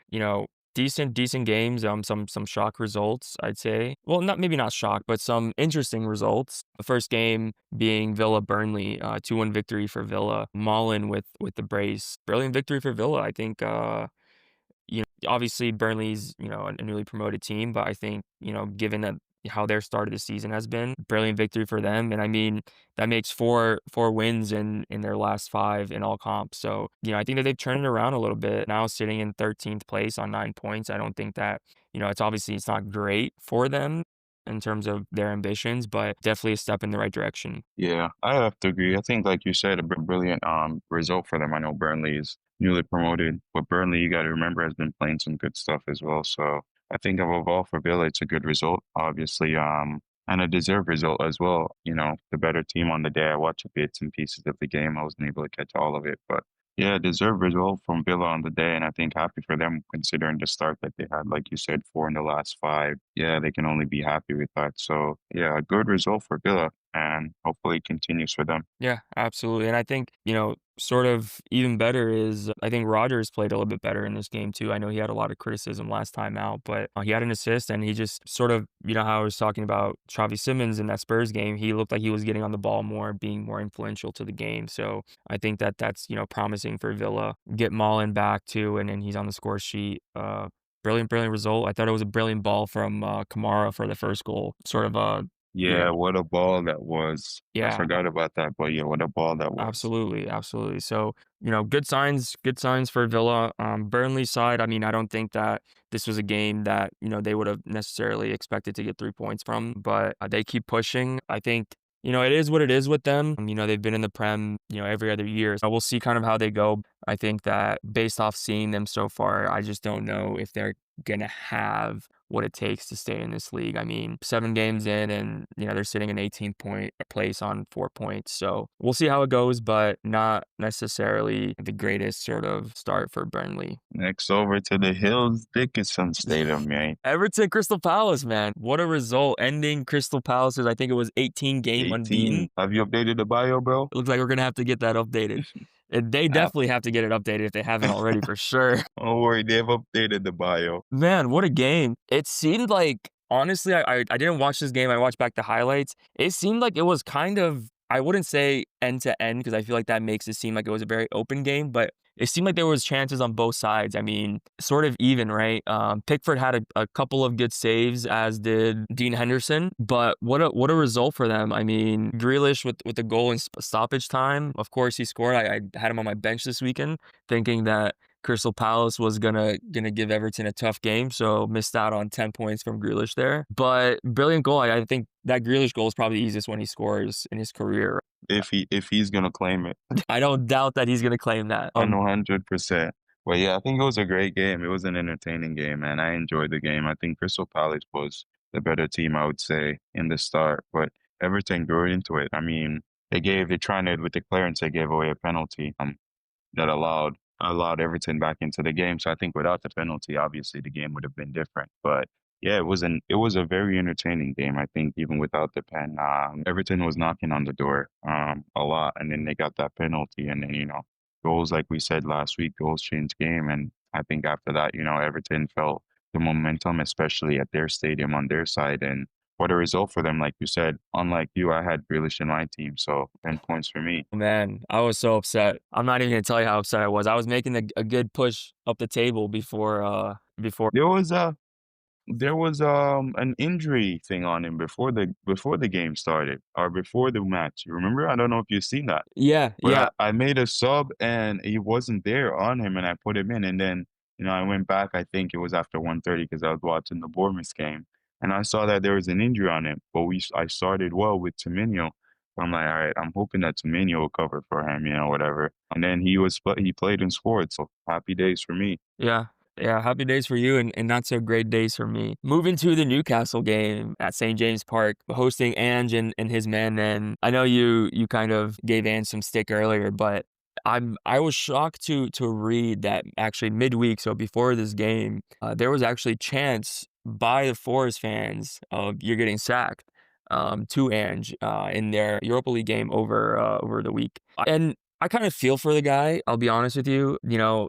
decent games. Some shock results, I'd say. Well, not maybe not shock, but some interesting results. The first game being Villa Burnley, 2-1 victory for Villa. Mullen with the brace, brilliant victory for Villa. I think. Obviously Burnley's, a newly promoted team, but I think, given that how their start of the season has been, brilliant victory for them. And I mean, that makes four wins in their last 5 in all comps. So, I think that they've turned it around a little bit. Now sitting in 13th place on 9 points. I don't think that, it's not great for them in terms of their ambitions, but definitely a step in the right direction. Yeah, I have to agree. I think, like you said, a brilliant result for them. I know Burnley is newly promoted, but Burnley, you got to remember, has been playing some good stuff as well. So I think above all for Villa, it's a good result, obviously, and a deserved result as well. The better team on the day. I watched bits and pieces of the game. I wasn't able to catch all of it, but yeah, deserved result from Villa on the day, and I think happy for them considering the start that they had. Like you said, 4 in the last 5. Yeah, they can only be happy with that. So yeah, a good result for Villa, and hopefully it continues for them. Yeah, absolutely. And I think, sort of even better is I think Rodgers played a little bit better in this game too. I know he had a lot of criticism last time out, but he had an assist and he just sort of, how I was talking about Xavi Simons in that Spurs game, he looked like he was getting on the ball more, being more influential to the game. So I think that that's, promising for Villa. Get Mullen back too, and then he's on the score sheet. Brilliant result. I thought it was a brilliant ball from Kamara for the first goal. Sort of you Yeah, know, what a ball that was. I yeah, forgot about that, but yeah, what a ball that was. absolutely, absolutely. So, good signs for Villa. Burnley side, I mean, I don't think that this was a game that, they would have necessarily expected to get 3 points from, but they keep pushing. I think, it is what it is with them. They've been in the Prem, every other year. So we'll see kind of how they go. I think that based off seeing them so far, I just don't know if they're going to have what it takes to stay in this league. I mean, 7 games in and, they're sitting in 18th point place on 4 points. So we'll see how it goes, but not necessarily the greatest sort of start for Burnley. Next over to the Hills Dickinson Stadium, man. Everton Crystal Palace, man. What a result. Ending Crystal Palace's, I think it was 18-game unbeaten. 18. Have you updated the bio, bro? It looks like we're going to have to get that updated. And they Ah, definitely have to get it updated if they haven't already, for sure. don't worry, they've updated the bio. Man, what a game. It seemed like, honestly, I didn't watch this game. I watched back the highlights. It seemed like it was kind of, I wouldn't say end to end because I feel like that makes it seem like it was a very open game, but it seemed like there was chances on both sides. I mean, sort of even, right? Pickford had a couple of good saves, as did Dean Henderson. But what a result for them. I mean, Grealish with the goal in stoppage time. Of course, he scored. I had him on my bench this weekend, thinking that Crystal Palace was gonna give Everton a tough game, so missed out on 10 points from Grealish there. But brilliant goal. I think that Grealish goal is probably the easiest one he scores in his career. If he's gonna claim it. I don't doubt that he's gonna claim that. 100%. Well, yeah, I think it was a great game. It was an entertaining game, and I enjoyed the game. I think Crystal Palace was the better team, I would say, in the start, but Everton grew into it. I mean, they trying to with the clearance, they gave away a penalty that allowed Everton back into the game. So I think without the penalty, obviously the game would have been different. But yeah, it was a very entertaining game. I think even without the pen, Everton was knocking on the door a lot, and then they got that penalty, and then goals like we said last week, goals change game, and I think after that, Everton felt the momentum, especially at their stadium on their side, and what a result for them. Like you said, unlike you, I had Grealish in my team, so 10 points for me. Man, I was so upset. I'm not even gonna tell you how upset I was. I was making a good push up the table before. There was an injury thing on him before the game started or before the match. You remember? I don't know if you've seen that. Yeah, But yeah, I made a sub and he wasn't there on him and I put him in and then, I went back, I think it was after 1:30 because I was watching the Bournemouth game and I saw that there was an injury on him. But I started well with Tamino. I'm like, all right, I'm hoping that Tamino will cover for him, whatever. And then he played and scored, so happy days for me. yeah. Yeah, happy days for you and not so great days for me. Moving to the Newcastle game at St. James Park, hosting Ange and his man then. I know you kind of gave Ange some stick earlier, but I was shocked to read that actually midweek, so before this game, there was actually chants by the Forest fans of you're getting sacked to Ange in their Europa League game over the week. And I kind of feel for the guy, I'll be honest with you.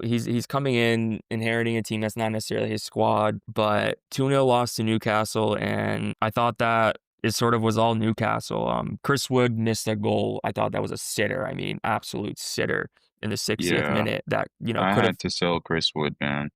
He's coming in, inheriting a team that's not necessarily his squad, but 2-0 loss to Newcastle, and I thought that it sort of was all Newcastle. Chris Wood missed a goal. I thought that was a sitter. I mean, absolute sitter in the 60th Yeah, minute that, I could have had to sell Chris Wood, man.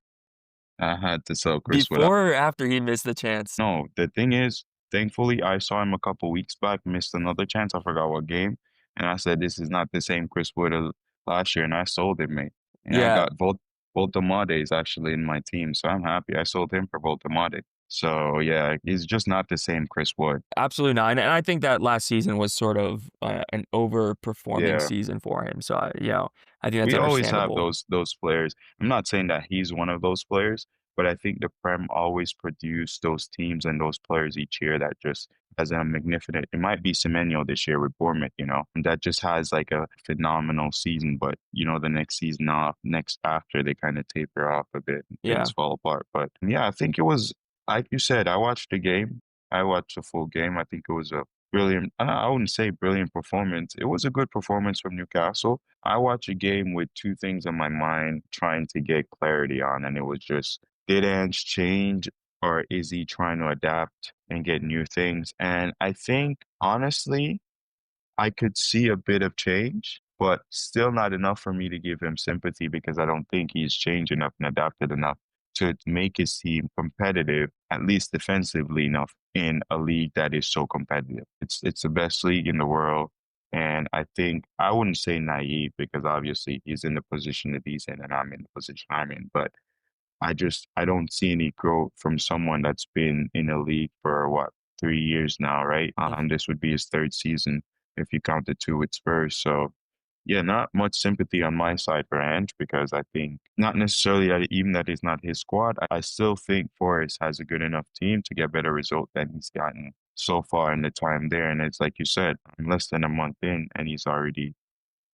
I had to sell Chris Wood. before or after he missed the chance. No, the thing is, thankfully, I saw him a couple weeks back, missed another chance. I forgot what game. And I said, this is not the same Chris Wood of last year. And I sold him, mate. And I Yeah, got Voltamades actually in my team. So I'm happy. I sold him for Voltamade. So yeah, he's just not the same Chris Wood. absolutely not. And I think that last season was sort of an overperforming Yeah. season for him. So, I think that's We always have understandable. those players. I'm not saying that he's one of those players, but I think the Prem always produce those teams and those players each year that just has a magnificent. It might be Semenyo this year with Bournemouth, and that just has like a phenomenal season. But the next season off, next after they kind of taper off a bit, and Yeah. things fall apart. But yeah, I think it was like you said. I watched the game. I watched the full game. I think it was a brilliant. I wouldn't say brilliant performance. It was a good performance from Newcastle. I watched a game with two things in my mind trying to get clarity on, and it was just did Ange change or is he trying to adapt and get new things? And I think honestly, I could see a bit of change, but still not enough for me to give him sympathy because I don't think he's changed enough and adapted enough to make his team competitive, at least defensively enough in a league that is so competitive. It's the best league in the world. And I think I wouldn't say naive because obviously he's in the position that he's in and I'm in the position I'm in. But I don't see any growth from someone that's been in a league for what, 3 years now, right? And this would be his third season if you count the two with Spurs. So yeah, not much sympathy on my side for Ange because I think not necessarily that even that is not his squad. I still think Forrest has a good enough team to get better result than he's gotten so far in the time there. And it's like you said, I'm less than a month in and he's already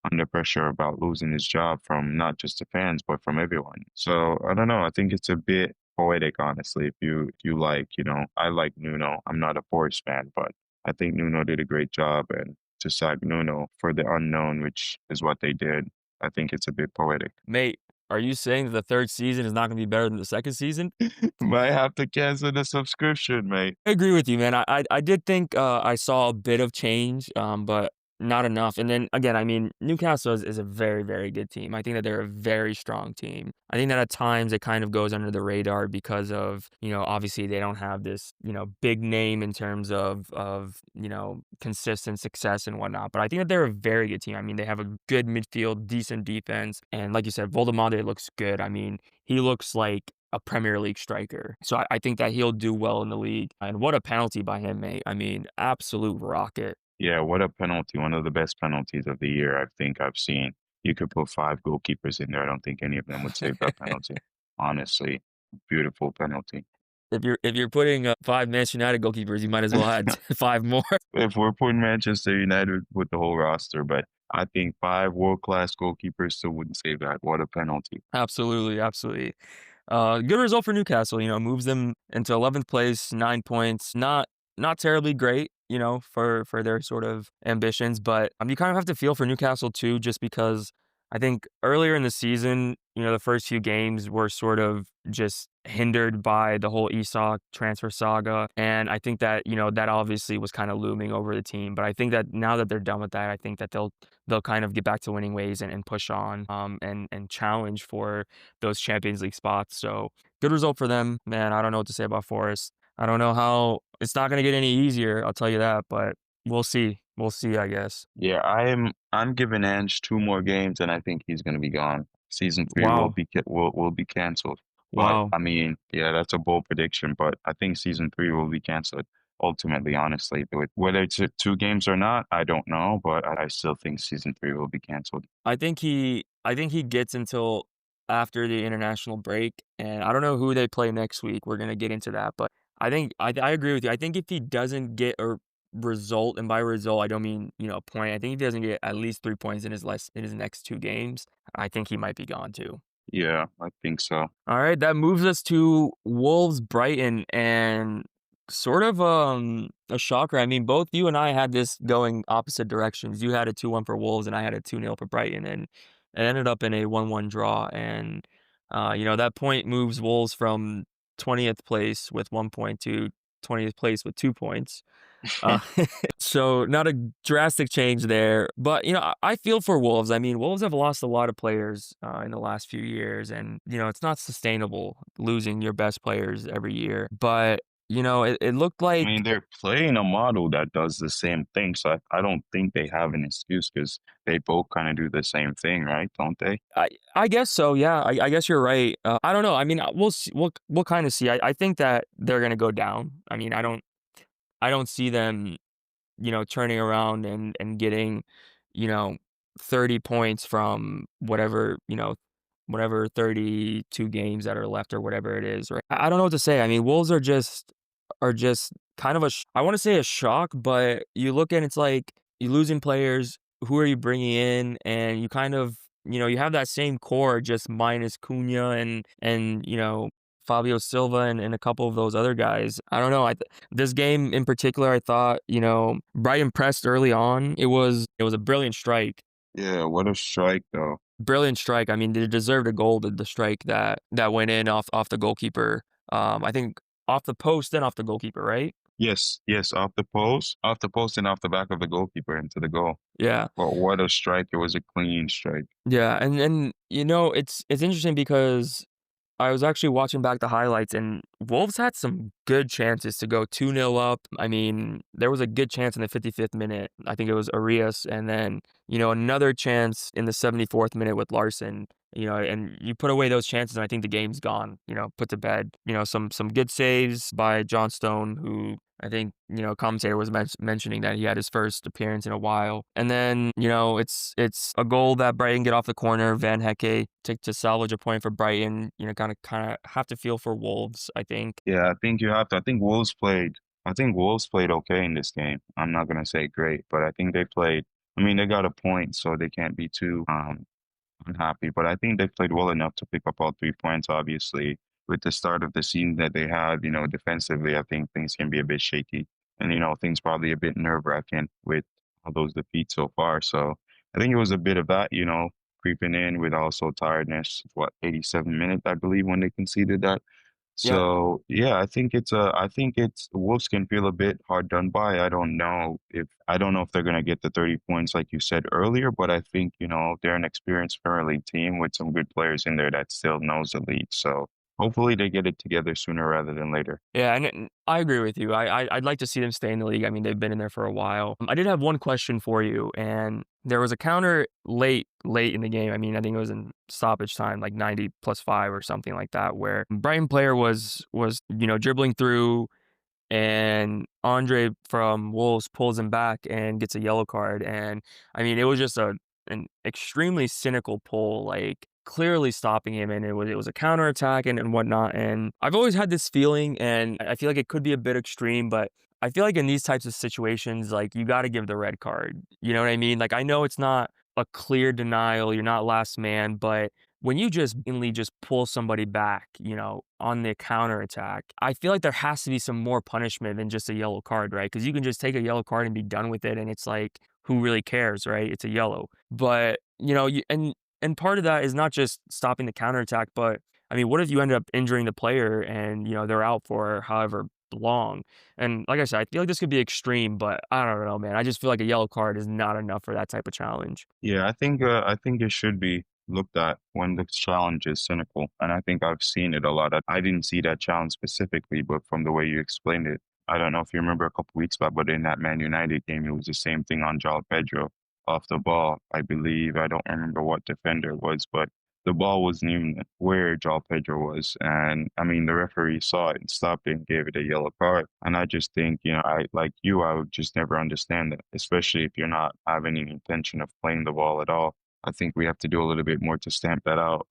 under pressure about losing his job from not just the fans but from everyone. So I don't know. I think it's a bit poetic, honestly. If you like, I like Nuno. I'm not a Forest fan, but I think Nuno did a great job, and to sack Nuno for the unknown, which is what they did, I think it's a bit poetic. Mate, are you saying that the third season is not gonna be better than the second season? Might have to cancel the subscription, mate. I agree with you, man. I did think I saw a bit of change, but not enough. And then again, I mean, Newcastle is a very, very good team. I think that they're a very strong team. I think that at times it kind of goes under the radar because of, obviously they don't have this, big name in terms of, consistent success and whatnot. But I think that they're a very good team. I mean, they have a good midfield, decent defense. And like you said, Voldemade looks good. I mean, he looks like a Premier League striker. So I think that he'll do well in the league. And what a penalty by him, mate. I mean, absolute rocket. Yeah, what a penalty. One of the best penalties of the year I think I've seen. You could put five goalkeepers in there. I don't think any of them would save that penalty. Honestly, beautiful penalty. If you're putting 5 Manchester United goalkeepers, you might as well add 5 more. If we're putting Manchester United with the whole roster, but I think five world-class goalkeepers still wouldn't save that. What a penalty. Absolutely, absolutely. Good result for Newcastle, moves them into 11th place, 9 points. Not terribly great, for their sort of ambitions, but you kind of have to feel for Newcastle too, just because I think earlier in the season, the first few games were sort of just hindered by the whole Isak transfer saga, and I think that that obviously was kind of looming over the team. But I think that now that they're done with that, I think that they'll kind of get back to winning ways and push on, and challenge for those Champions League spots. So good result for them, man. I don't know what to say about Forrest. I don't know how it's not going to get any easier. I'll tell you that, but we'll see. We'll see, I guess. Yeah, I'm giving Ange two more games, and I think he's going to be gone. Season three will Wow. be will be canceled. But Wow. I mean, yeah, that's a bold prediction. But I think season three will be canceled. Ultimately, honestly, whether it's two games or not, I don't know. But I still think season three will be canceled. I think he gets until after the international break, and I don't know who they play next week. We're gonna get into that, but I agree with you. I think if he doesn't get a result, and by result I don't mean a point. I think if he doesn't get at least 3 points in his next 2 games, I think he might be gone too. Yeah, I think so. All right, that moves us to Wolves Brighton, and sort of a shocker. I mean, both you and I had this going opposite directions. You had a 2-1 for Wolves and I had a 2-0 for Brighton, and it ended up in a 1-1 draw. And that point moves Wolves from 20th place with 1 point to 20th place with 2 points. Uh, so not a drastic change there, but I feel for Wolves. I mean, Wolves have lost a lot of players in the last few years, and it's not sustainable losing your best players every year. But it looked I like mean, they're playing a model that does the same thing, so I don't think they have an excuse because they both kind of do the same thing, right? Don't they? I guess so. Yeah, I guess you're right. I don't know. I mean, we'll see, we'll kind of see. I think that they're gonna go down. I mean, I don't see them turning around and getting, you know, 30 points from whatever 32 games that are left or whatever it is, right? I don't know what to say. I mean, Wolves are just kind of I want to say a shock, but you look at it's like you losing players. Who are you bringing in? And you kind of you have that same core just minus Cunha and Fabio Silva and a couple of those other guys. I don't know. This game in particular, I thought Brighton pressed early on. It was a brilliant strike. Yeah, what a strike though. Brilliant strike. I mean, they deserved a goal. The strike that went in off the goalkeeper. I think off the post and off the goalkeeper, right? Yes, yes, off the post and off the back of the goalkeeper into the goal. Yeah. Well, what a strike. It was a clean strike. Yeah, and it's interesting because I was actually watching back the highlights, and Wolves had some good chances to go 2-0 up. I mean, there was a good chance in the 55th minute. I think it was Arias, and then, another chance in the 74th minute with Larson. And you put away those chances, and I think the game's gone, put to bed. Some good saves by John Stone, who I think, commentator was mentioning that he had his first appearance in a while. And then, it's a goal that Brighton get off the corner, Van Hecke to salvage a point for Brighton. Kind of have to feel for Wolves, I think. Yeah, I think you have to. I think Wolves played okay in this game. I'm not gonna say great, but I think they played. I mean, they got a point, so they can't be too unhappy. But I think they played well enough to pick up all 3 points. Obviously, with the start of the season that they had, defensively, I think things can be a bit shaky, and things probably a bit nerve-wracking with all those defeats so far. So I think it was a bit of that, creeping in with also tiredness. What 87 minutes, I believe, when they conceded that. Yep. So yeah, I think it's Wolves can feel a bit hard done by. I don't know if they're gonna get the 30 points like you said earlier, but I think, they're an experienced Premier League team with some good players in there that still knows the league. So hopefully they get it together sooner rather than later. Yeah, and I agree with you. I'd like to see them stay in the league. I mean, they've been in there for a while. I did have one question for you, and there was a counter late in the game. I mean, I think it was in stoppage time, like 90 plus 5 or something like that, where Brighton player was dribbling through, and Andre from Wolves pulls him back and gets a yellow card. And I mean, it was just an extremely cynical pull, like clearly stopping him, and it was a counterattack and whatnot. And I've always had this feeling, and I feel like it could be a bit extreme, but I feel like in these types of situations, like you got to give the red card. You know what I mean? Like I know it's not a clear denial, you're not last man, but when you just blatantly just pull somebody back, on the counterattack, I feel like there has to be some more punishment than just a yellow card, right? Because you can just take a yellow card and be done with it, and it's like, who really cares, right? It's a yellow. But, and part of that is not just stopping the counterattack, but I mean, what if you end up injuring the player and, they're out for however long? And like I said, I feel like this could be extreme, but I don't know, man. I just feel like a yellow card is not enough for that type of challenge. Yeah, I think it should be looked at when the challenge is cynical, and I think I've seen it a lot. I didn't see that challenge specifically, but from the way you explained it, I don't know if you remember a couple weeks back, but in that Man United game, it was the same thing on João Pedro off the ball. I believe I don't remember what defender it was, but the ball wasn't even where João Pedro was, and I mean the referee saw it and stopped it and gave it a yellow card. And I just think, I like you, I would just never understand that, especially if you're not having any intention of playing the ball at all. I think we have to do a little bit more to stamp that out.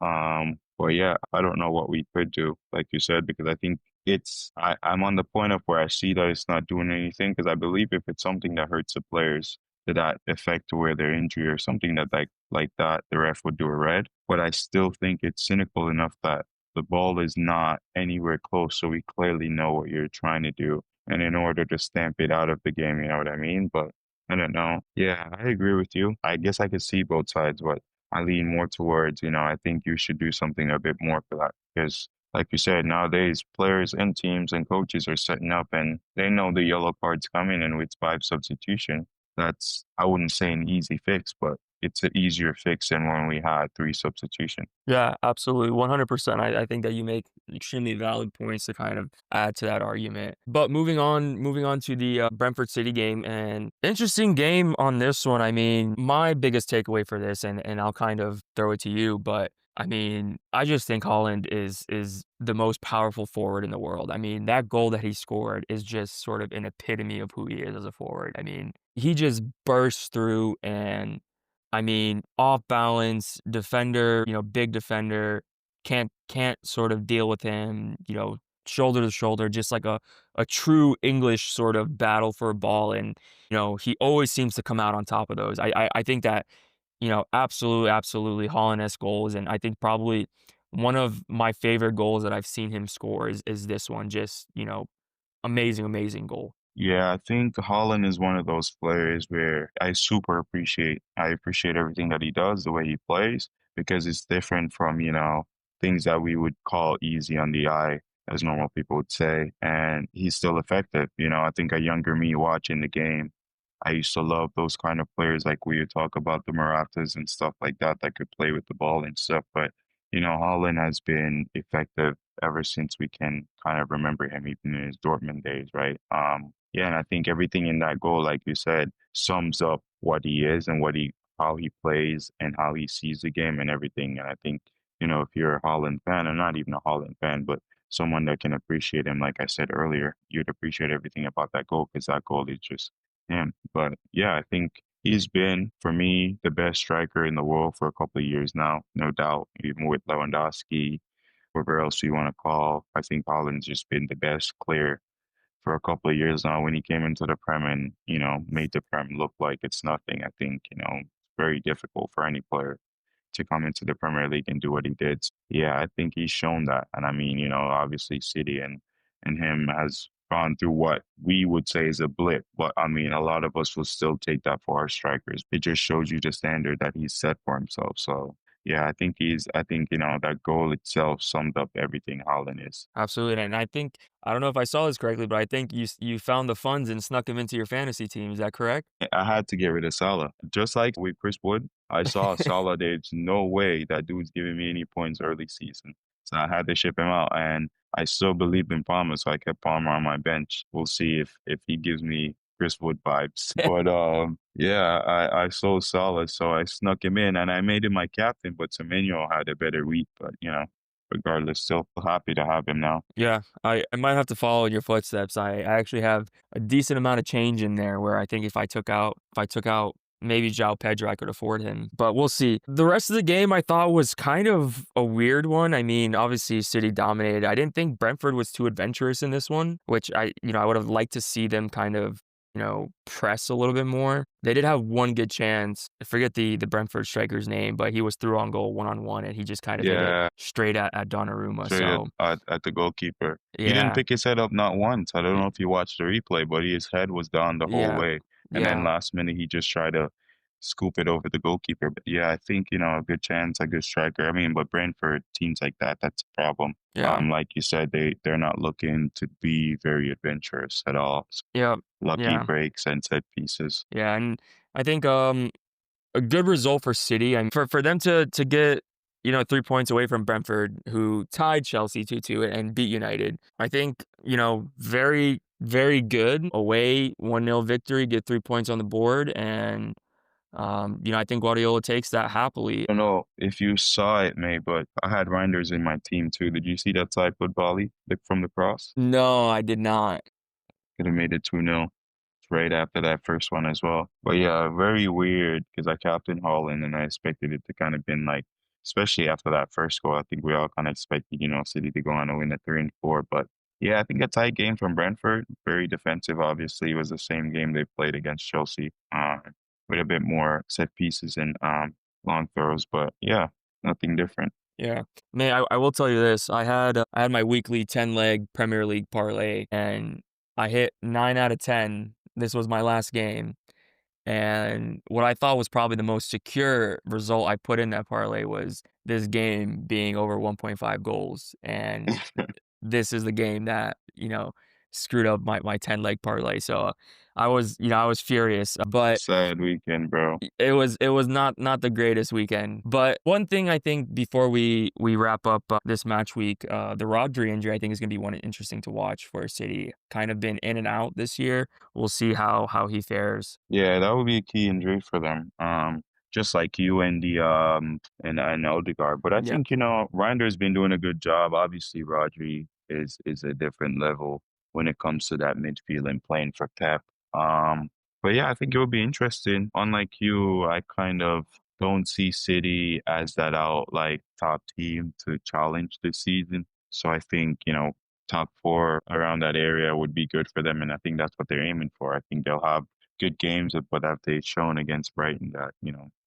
But yeah, I don't know what we could do, like you said, because I think I'm on the point of where I see that it's not doing anything, because I believe if it's something that hurts the players to that effect to where they're injured or something that like that, the ref would do a red. But I still think it's cynical enough that the ball is not anywhere close, so we clearly know what you're trying to do. And in order to stamp it out of the game, you know what I mean? But I don't know. Yeah, I agree with you. I guess I could see both sides, but I lean more towards, I think you should do something a bit more for that. Because, like you said, nowadays players and teams and coaches are setting up and they know the yellow card's coming, and with 5 substitution, that's, I wouldn't say an easy fix, but it's an easier fix than when we had 3 substitution. Yeah, absolutely. 100%. I think that you make extremely valid points to kind of add to that argument. But moving on to the Brentford City game, and interesting game on this one. I mean, my biggest takeaway for this, and I'll kind of throw it to you, but I mean, I just think Holland is the most powerful forward in the world. I mean, that goal that he scored is just sort of an epitome of who he is as a forward. I mean, he just bursts through, and I mean, off balance, defender, big defender, can't sort of deal with him, shoulder to shoulder, just like a true English sort of battle for a ball. And, he always seems to come out on top of those. I think that, absolutely, absolutely Holland-esque goals. And I think probably one of my favorite goals that I've seen him score is this one. Just, amazing, amazing goal. Yeah, I think Holland is one of those players where I appreciate everything that he does, the way he plays, because it's different from, things that we would call easy on the eye, as normal people would say. And he's still effective. I think a younger me watching the game, I used to love those kind of players, like we would talk about the Marathas and stuff like that could play with the ball and stuff. But, Holland has been effective ever since we can kind of remember him, even in his Dortmund days, right? Yeah, and I think everything in that goal, like you said, sums up what he is and how he plays and how he sees the game and everything. And I think, if you're a Holland fan, or not even a Holland fan, but someone that can appreciate him, like I said earlier, you'd appreciate everything about that goal, because that goal is just him. But yeah, I think he's been, for me, the best striker in the world for a couple of years now, no doubt, even with Lewandowski, whatever else you want to call. I think Holland's just been the best clear for a couple of years now. When he came into the Prem and, made the Prem look like it's nothing, I think, it's very difficult for any player to come into the Premier League and do what he did. So, yeah, I think he's shown that. And I mean, obviously City and him has gone through what we would say is a blip, but I mean, a lot of us will still take that for our strikers. It just shows you the standard that he's set for himself. So yeah, I think, that goal itself summed up everything Haaland is. Absolutely, and I think I don't know if I saw this correctly, but I think you found the funds and snuck him into your fantasy team, is that correct? I had to get rid of Salah. Just like with Chris Wood, I saw Salah, there's no way that dude's giving me any points early season. So I had to ship him out, and I still believed in Palmer, so I kept Palmer on my bench. We'll see if he gives me Chris Wood vibes. But yeah, I sold Salah, so I snuck him in, and I made him my captain. But Semenyo had a better week, but regardless, still happy to have him now. Yeah, I might have to follow in your footsteps. I actually have a decent amount of change in there where I think if I took out maybe João Pedro, I could afford him, but we'll see. The rest of the game I thought was kind of a weird one. I mean, obviously City dominated. I didn't think Brentford was too adventurous in this one, which I would have liked to see them kind of, press a little bit more. They did have one good chance. I forget the Brentford striker's name, but he was through on goal one-on-one, and he just kind of hit it Yeah, straight at Donnarumma. straight So at the goalkeeper. He didn't yeah, pick his head up not once. I don't y- know if you watched the replay, but his head was down the whole yeah, way. And then yeah, last minute, he just tried to scoop it over the goalkeeper. But yeah, I think, a good chance, a good striker. I mean, but Brentford, teams like that, that's a problem. yeah, Like you said, they're not looking to be very adventurous at all. So yeah, lucky yeah, breaks and set pieces. yeah, and I think a good result for City. I mean, for them to get 3 points away from Brentford, who tied Chelsea 2-2 and beat United. I think very very good away 1-0 victory, get 3 points on the board, and I think Guardiola takes that happily. I don't know if you saw it, mate, but I had Reinders in my team too. Did you see that side foot volley from the cross? No, I did not. Could have made it 2-0 right after that first one as well. But yeah, very weird because I captained Holland and I expected it to kind of been like, especially after that first goal, I think we all kind of expected, City to go on and win at 3-4. But yeah, I think a tight game from Brentford. Very defensive, obviously. It was the same game they played against Chelsea, with a bit more set pieces and long throws. But yeah, nothing different. Yeah. Man, I will tell you this. I had my weekly 10-leg Premier League parlay, and I hit 9 out of 10. This was my last game. And what I thought was probably the most secure result I put in that parlay was this game being over 1.5 goals. And this is the game that, screwed up my 10-leg parlay. So I was furious, but Sad weekend, bro. it was not the greatest weekend. But one thing I think before we wrap up this match week, the Rodri injury I think is going to be one interesting to watch for City. Kind of been in and out this year. We'll see how he fares. Yeah, that would be a key injury for them. Just like you and the and Odegaard. But I Yeah. think, Reinder's been doing a good job. Obviously, Rodri is a different level when it comes to that midfield and playing for Pep. But yeah, I think it would be interesting. Unlike you, I kind of don't see City as that out like top team to challenge this season. So I think, top four around that area would be good for them. And I think that's what they're aiming for. I think they'll have good games, but have they shown against Brighton that,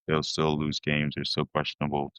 they'll still lose games. They're still questionable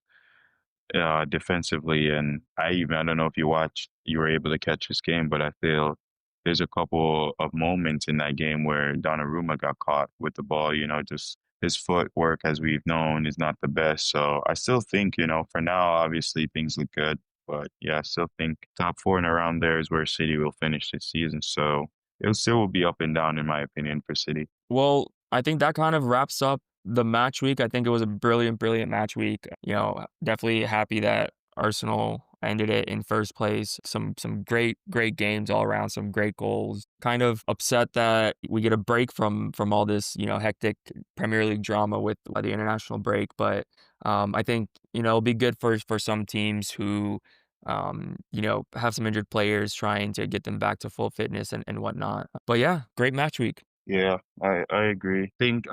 defensively. And I don't know if you were able to catch this game, but I feel there's a couple of moments in that game where Donnarumma got caught with the ball, just his footwork, as we've known, is not the best. So I still think, for now, obviously things look good. But yeah, I still think top four and around there is where City will finish this season. So it still will be up and down, in my opinion, for City. Well, I think that kind of wraps up the match week. I think it was a brilliant, brilliant match week. Definitely happy that Arsenal ended it in first place. Some great, great games all around, some great goals. Kind of upset that we get a break from all this, hectic Premier League drama with the international break. But I think, it'll be good for some teams who have some injured players trying to get them back to full fitness and whatnot. But yeah, great match week. Yeah, I agree. Think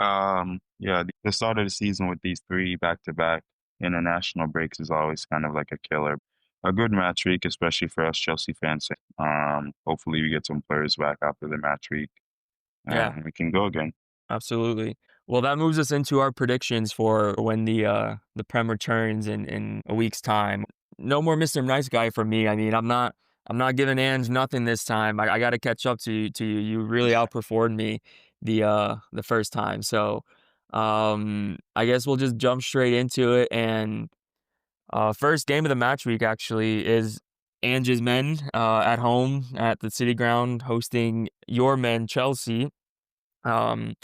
yeah, the start of the season with these three back-to-back international breaks is always kind of like a killer. A good match week, especially for us Chelsea fans. Hopefully we get some players back after the match week Yeah. and we can go again. Absolutely. Well, that moves us into our predictions for when the Prem returns in a week's time. No more Mr. Nice Guy from me. I mean, I'm not giving Ange nothing this time. I got to catch up to you. You really outperformed me the first time. So, I guess we'll just jump straight into it, and First game of the match week actually is Ange's men at home at the City Ground hosting your men Chelsea. Um,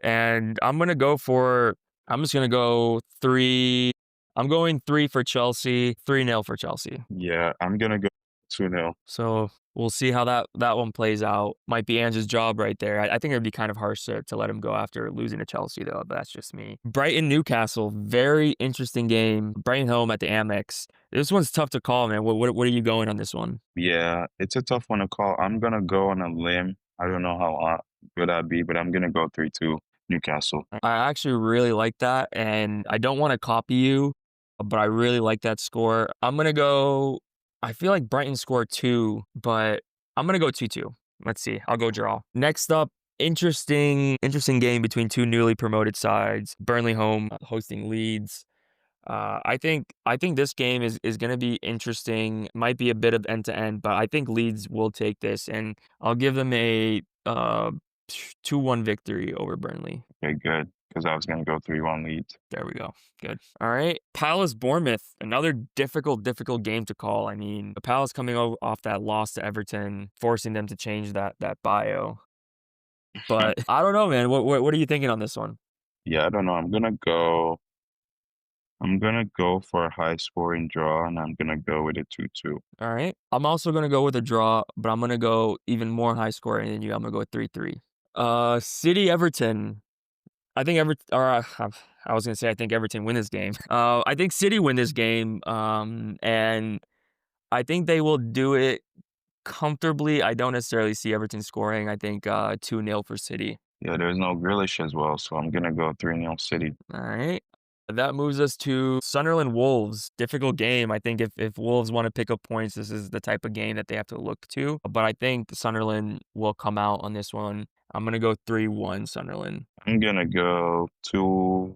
and I'm just gonna go three. I'm going three for Chelsea, 3-0 for Chelsea. Yeah, I'm gonna go 2-0. So we'll see how that one plays out. Might be Ange's job right there. I think it'd be kind of harsh to let him go after losing to Chelsea, though. But that's just me. Brighton Newcastle, very interesting game. Brighton home at the Amex. This one's tough to call, man. What are you going on this one? Yeah, it's a tough one to call. I'm gonna go on a limb. I don't know how good I'd be, but I'm gonna go 3-2 Newcastle. I actually really like that, and I don't want to copy you, but I really like that score. I'm gonna go. I feel like Brighton scored two, but I'm gonna go 2-2. Let's see. I'll go draw. Next up, interesting game between two newly promoted sides. Burnley home hosting Leeds. I think this game is going to be interesting. Might be a bit of end to end, but I think Leeds will take this, and I'll give them a 2-1 victory over Burnley. Okay, good. Because I was gonna go 3-1 Leeds. There we go. Good. All right. Palace Bournemouth, another difficult game to call. I mean, the Palace coming off that loss to Everton, forcing them to change that bio. But I don't know, man. What are you thinking on this one? Yeah, I don't know. I'm gonna go for a high scoring draw, and I'm gonna go with a 2-2. All right. I'm also gonna go with a draw, but I'm gonna go even more high scoring than you. I'm gonna go with 3-3. City Everton. I think I was gonna say I think Everton win this game. I think City win this game. And I think they will do it comfortably. I don't necessarily see Everton scoring. I think 2-0 for City. Yeah, there's no Grealish as well, so I'm gonna go 3-0 City. All right. That moves us to Sunderland Wolves. Difficult game. I think if Wolves want to pick up points, this is the type of game that they have to look to. But I think Sunderland will come out on this one. I'm gonna go 3-1 Sunderland. I'm gonna go 2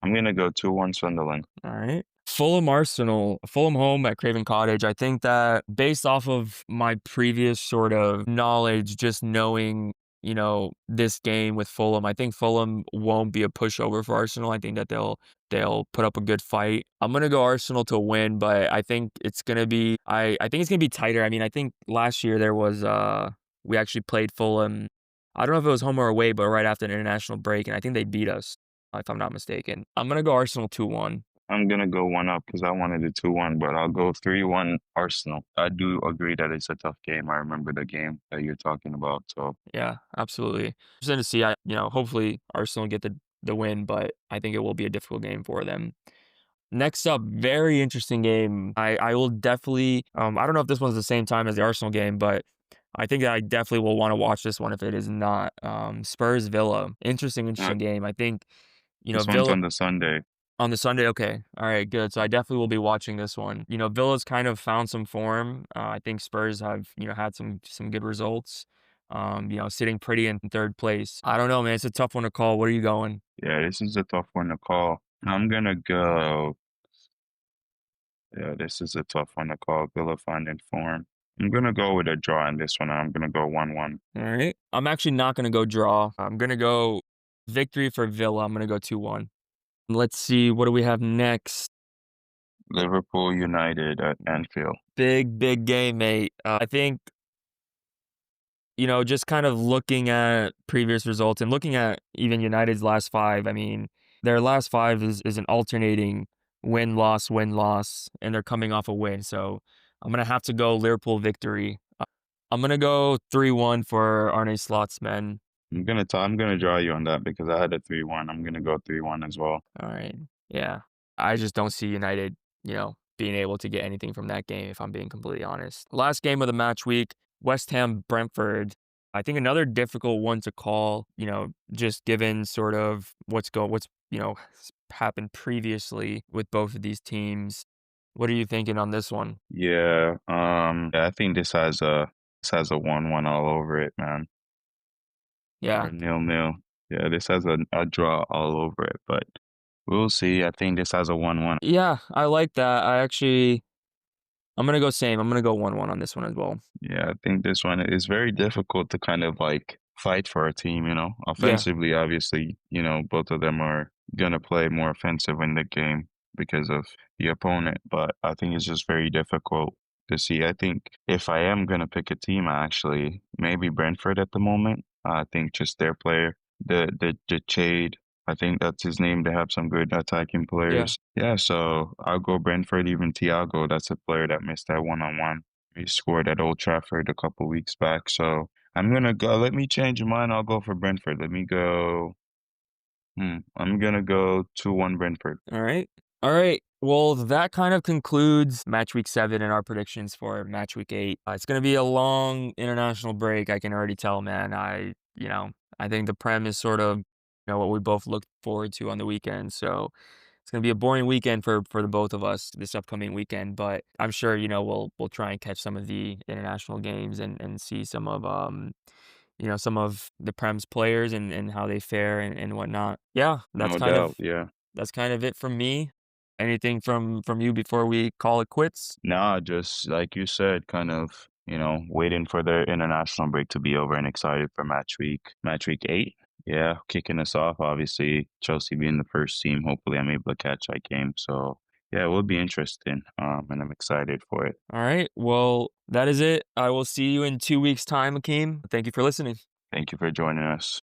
I'm gonna go 2-1 Sunderland. All right. Fulham Arsenal, Fulham home at Craven Cottage. I think that based off of my previous sort of knowledge, just knowing, this game with Fulham, I think Fulham won't be a pushover for Arsenal. I think that they'll put up a good fight. I'm gonna go Arsenal to win, but I think it's gonna be I think it's gonna be tighter. I mean, I think last year there was we actually played Fulham. I don't know if it was home or away, but right after an international break, and I think they beat us, if I'm not mistaken. I'm gonna go Arsenal 2-1. I'm gonna go one up because I wanted a 2-1, but I'll go 3-1 Arsenal. I do agree that it's a tough game. I remember the game that you're talking about. So Yeah, absolutely. Interesting to see. Hopefully Arsenal get the win, but I think it will be a difficult game for them. Next up, very interesting game. I will definitely. I don't know if this one's the same time as the Arsenal game, but I think I definitely will want to watch this one if it is not. Spurs Villa. Interesting uh, game. I think this one's Villa on the Sunday. on the Sunday. Okay, all right, good. So I definitely will be watching this one. Villa's kind of found some form. I think Spurs have had some good results. Sitting pretty in third place. I don't know, man. It's a tough one to call. What are you going? Yeah, this is a tough one to call. I'm gonna go. Yeah, this is a tough one to call. Villa finding form. I'm gonna go with a draw in this one. I'm gonna go 1-1. All right. I'm actually not gonna go draw. I'm gonna go victory for Villa. I'm gonna go 2-1. Let's see. What do we have next? Liverpool United at Anfield. Big game, mate. I think just kind of looking at previous results and looking at even United's last five. I mean, their last five is an alternating win, loss, and they're coming off a win. So I'm gonna have to go Liverpool victory. I'm gonna go 3-1 for Arne Slot's men. I'm gonna draw you on that because I had a 3-1. I'm gonna go 3-1 as well. All right. Yeah. I just don't see United, being able to get anything from that game, if I'm being completely honest. Last game of the match week, West Ham Brentford. I think another difficult one to call, just given sort of happened previously with both of these teams. What are you thinking on this one? Yeah, I think this has a 1-1 all over it, man. Or Yeah. 0-0. Yeah, this has a draw all over it, but we'll see. I think this has a 1-1. Yeah, I like that. I'm gonna go same. I'm gonna go 1-1 on this one as well. Yeah, I think this one is very difficult to kind of like fight for a team, Yeah. Offensively, obviously, both of them are gonna play more offensive in the game. because of the opponent. But I think it's just very difficult to see. I think if I am gonna pick a team, actually, maybe Brentford at the moment. I think just their player, the Chade, I think that's his name. They have some good attacking Yeah. players. Yeah, so I'll go Brentford. Even Thiago, that's a player that missed that one-on-one. He scored at Old Trafford a couple weeks back. So I'm gonna go. Let me change mine. I'll go for Brentford. Let me go. I'm gonna go 2-1 Brentford. All right. All right. Well, that kind of concludes match week 7 and our predictions for match week 8. It's going to be a long international break. I can already tell, man. I think the Prem is sort of, what we both look forward to on the weekend. So it's going to be a boring weekend for the both of us this upcoming weekend, but I'm sure, we'll try and catch some of the international games and see some of the Prem's players and how they fare and whatnot. Yeah, No doubt. Yeah. that's kind of it from me. Anything from you before we call it quits? Nah, just like you said, kind of, waiting for the international break to be over and excited for match week 8. Yeah, kicking us off, obviously, Chelsea being the first team. Hopefully, I'm able to catch that game. So, yeah, it will be interesting. And I'm excited for it. All right. Well, that is it. I will see you in 2 weeks' time, Akeem. Thank you for listening. Thank you for joining us.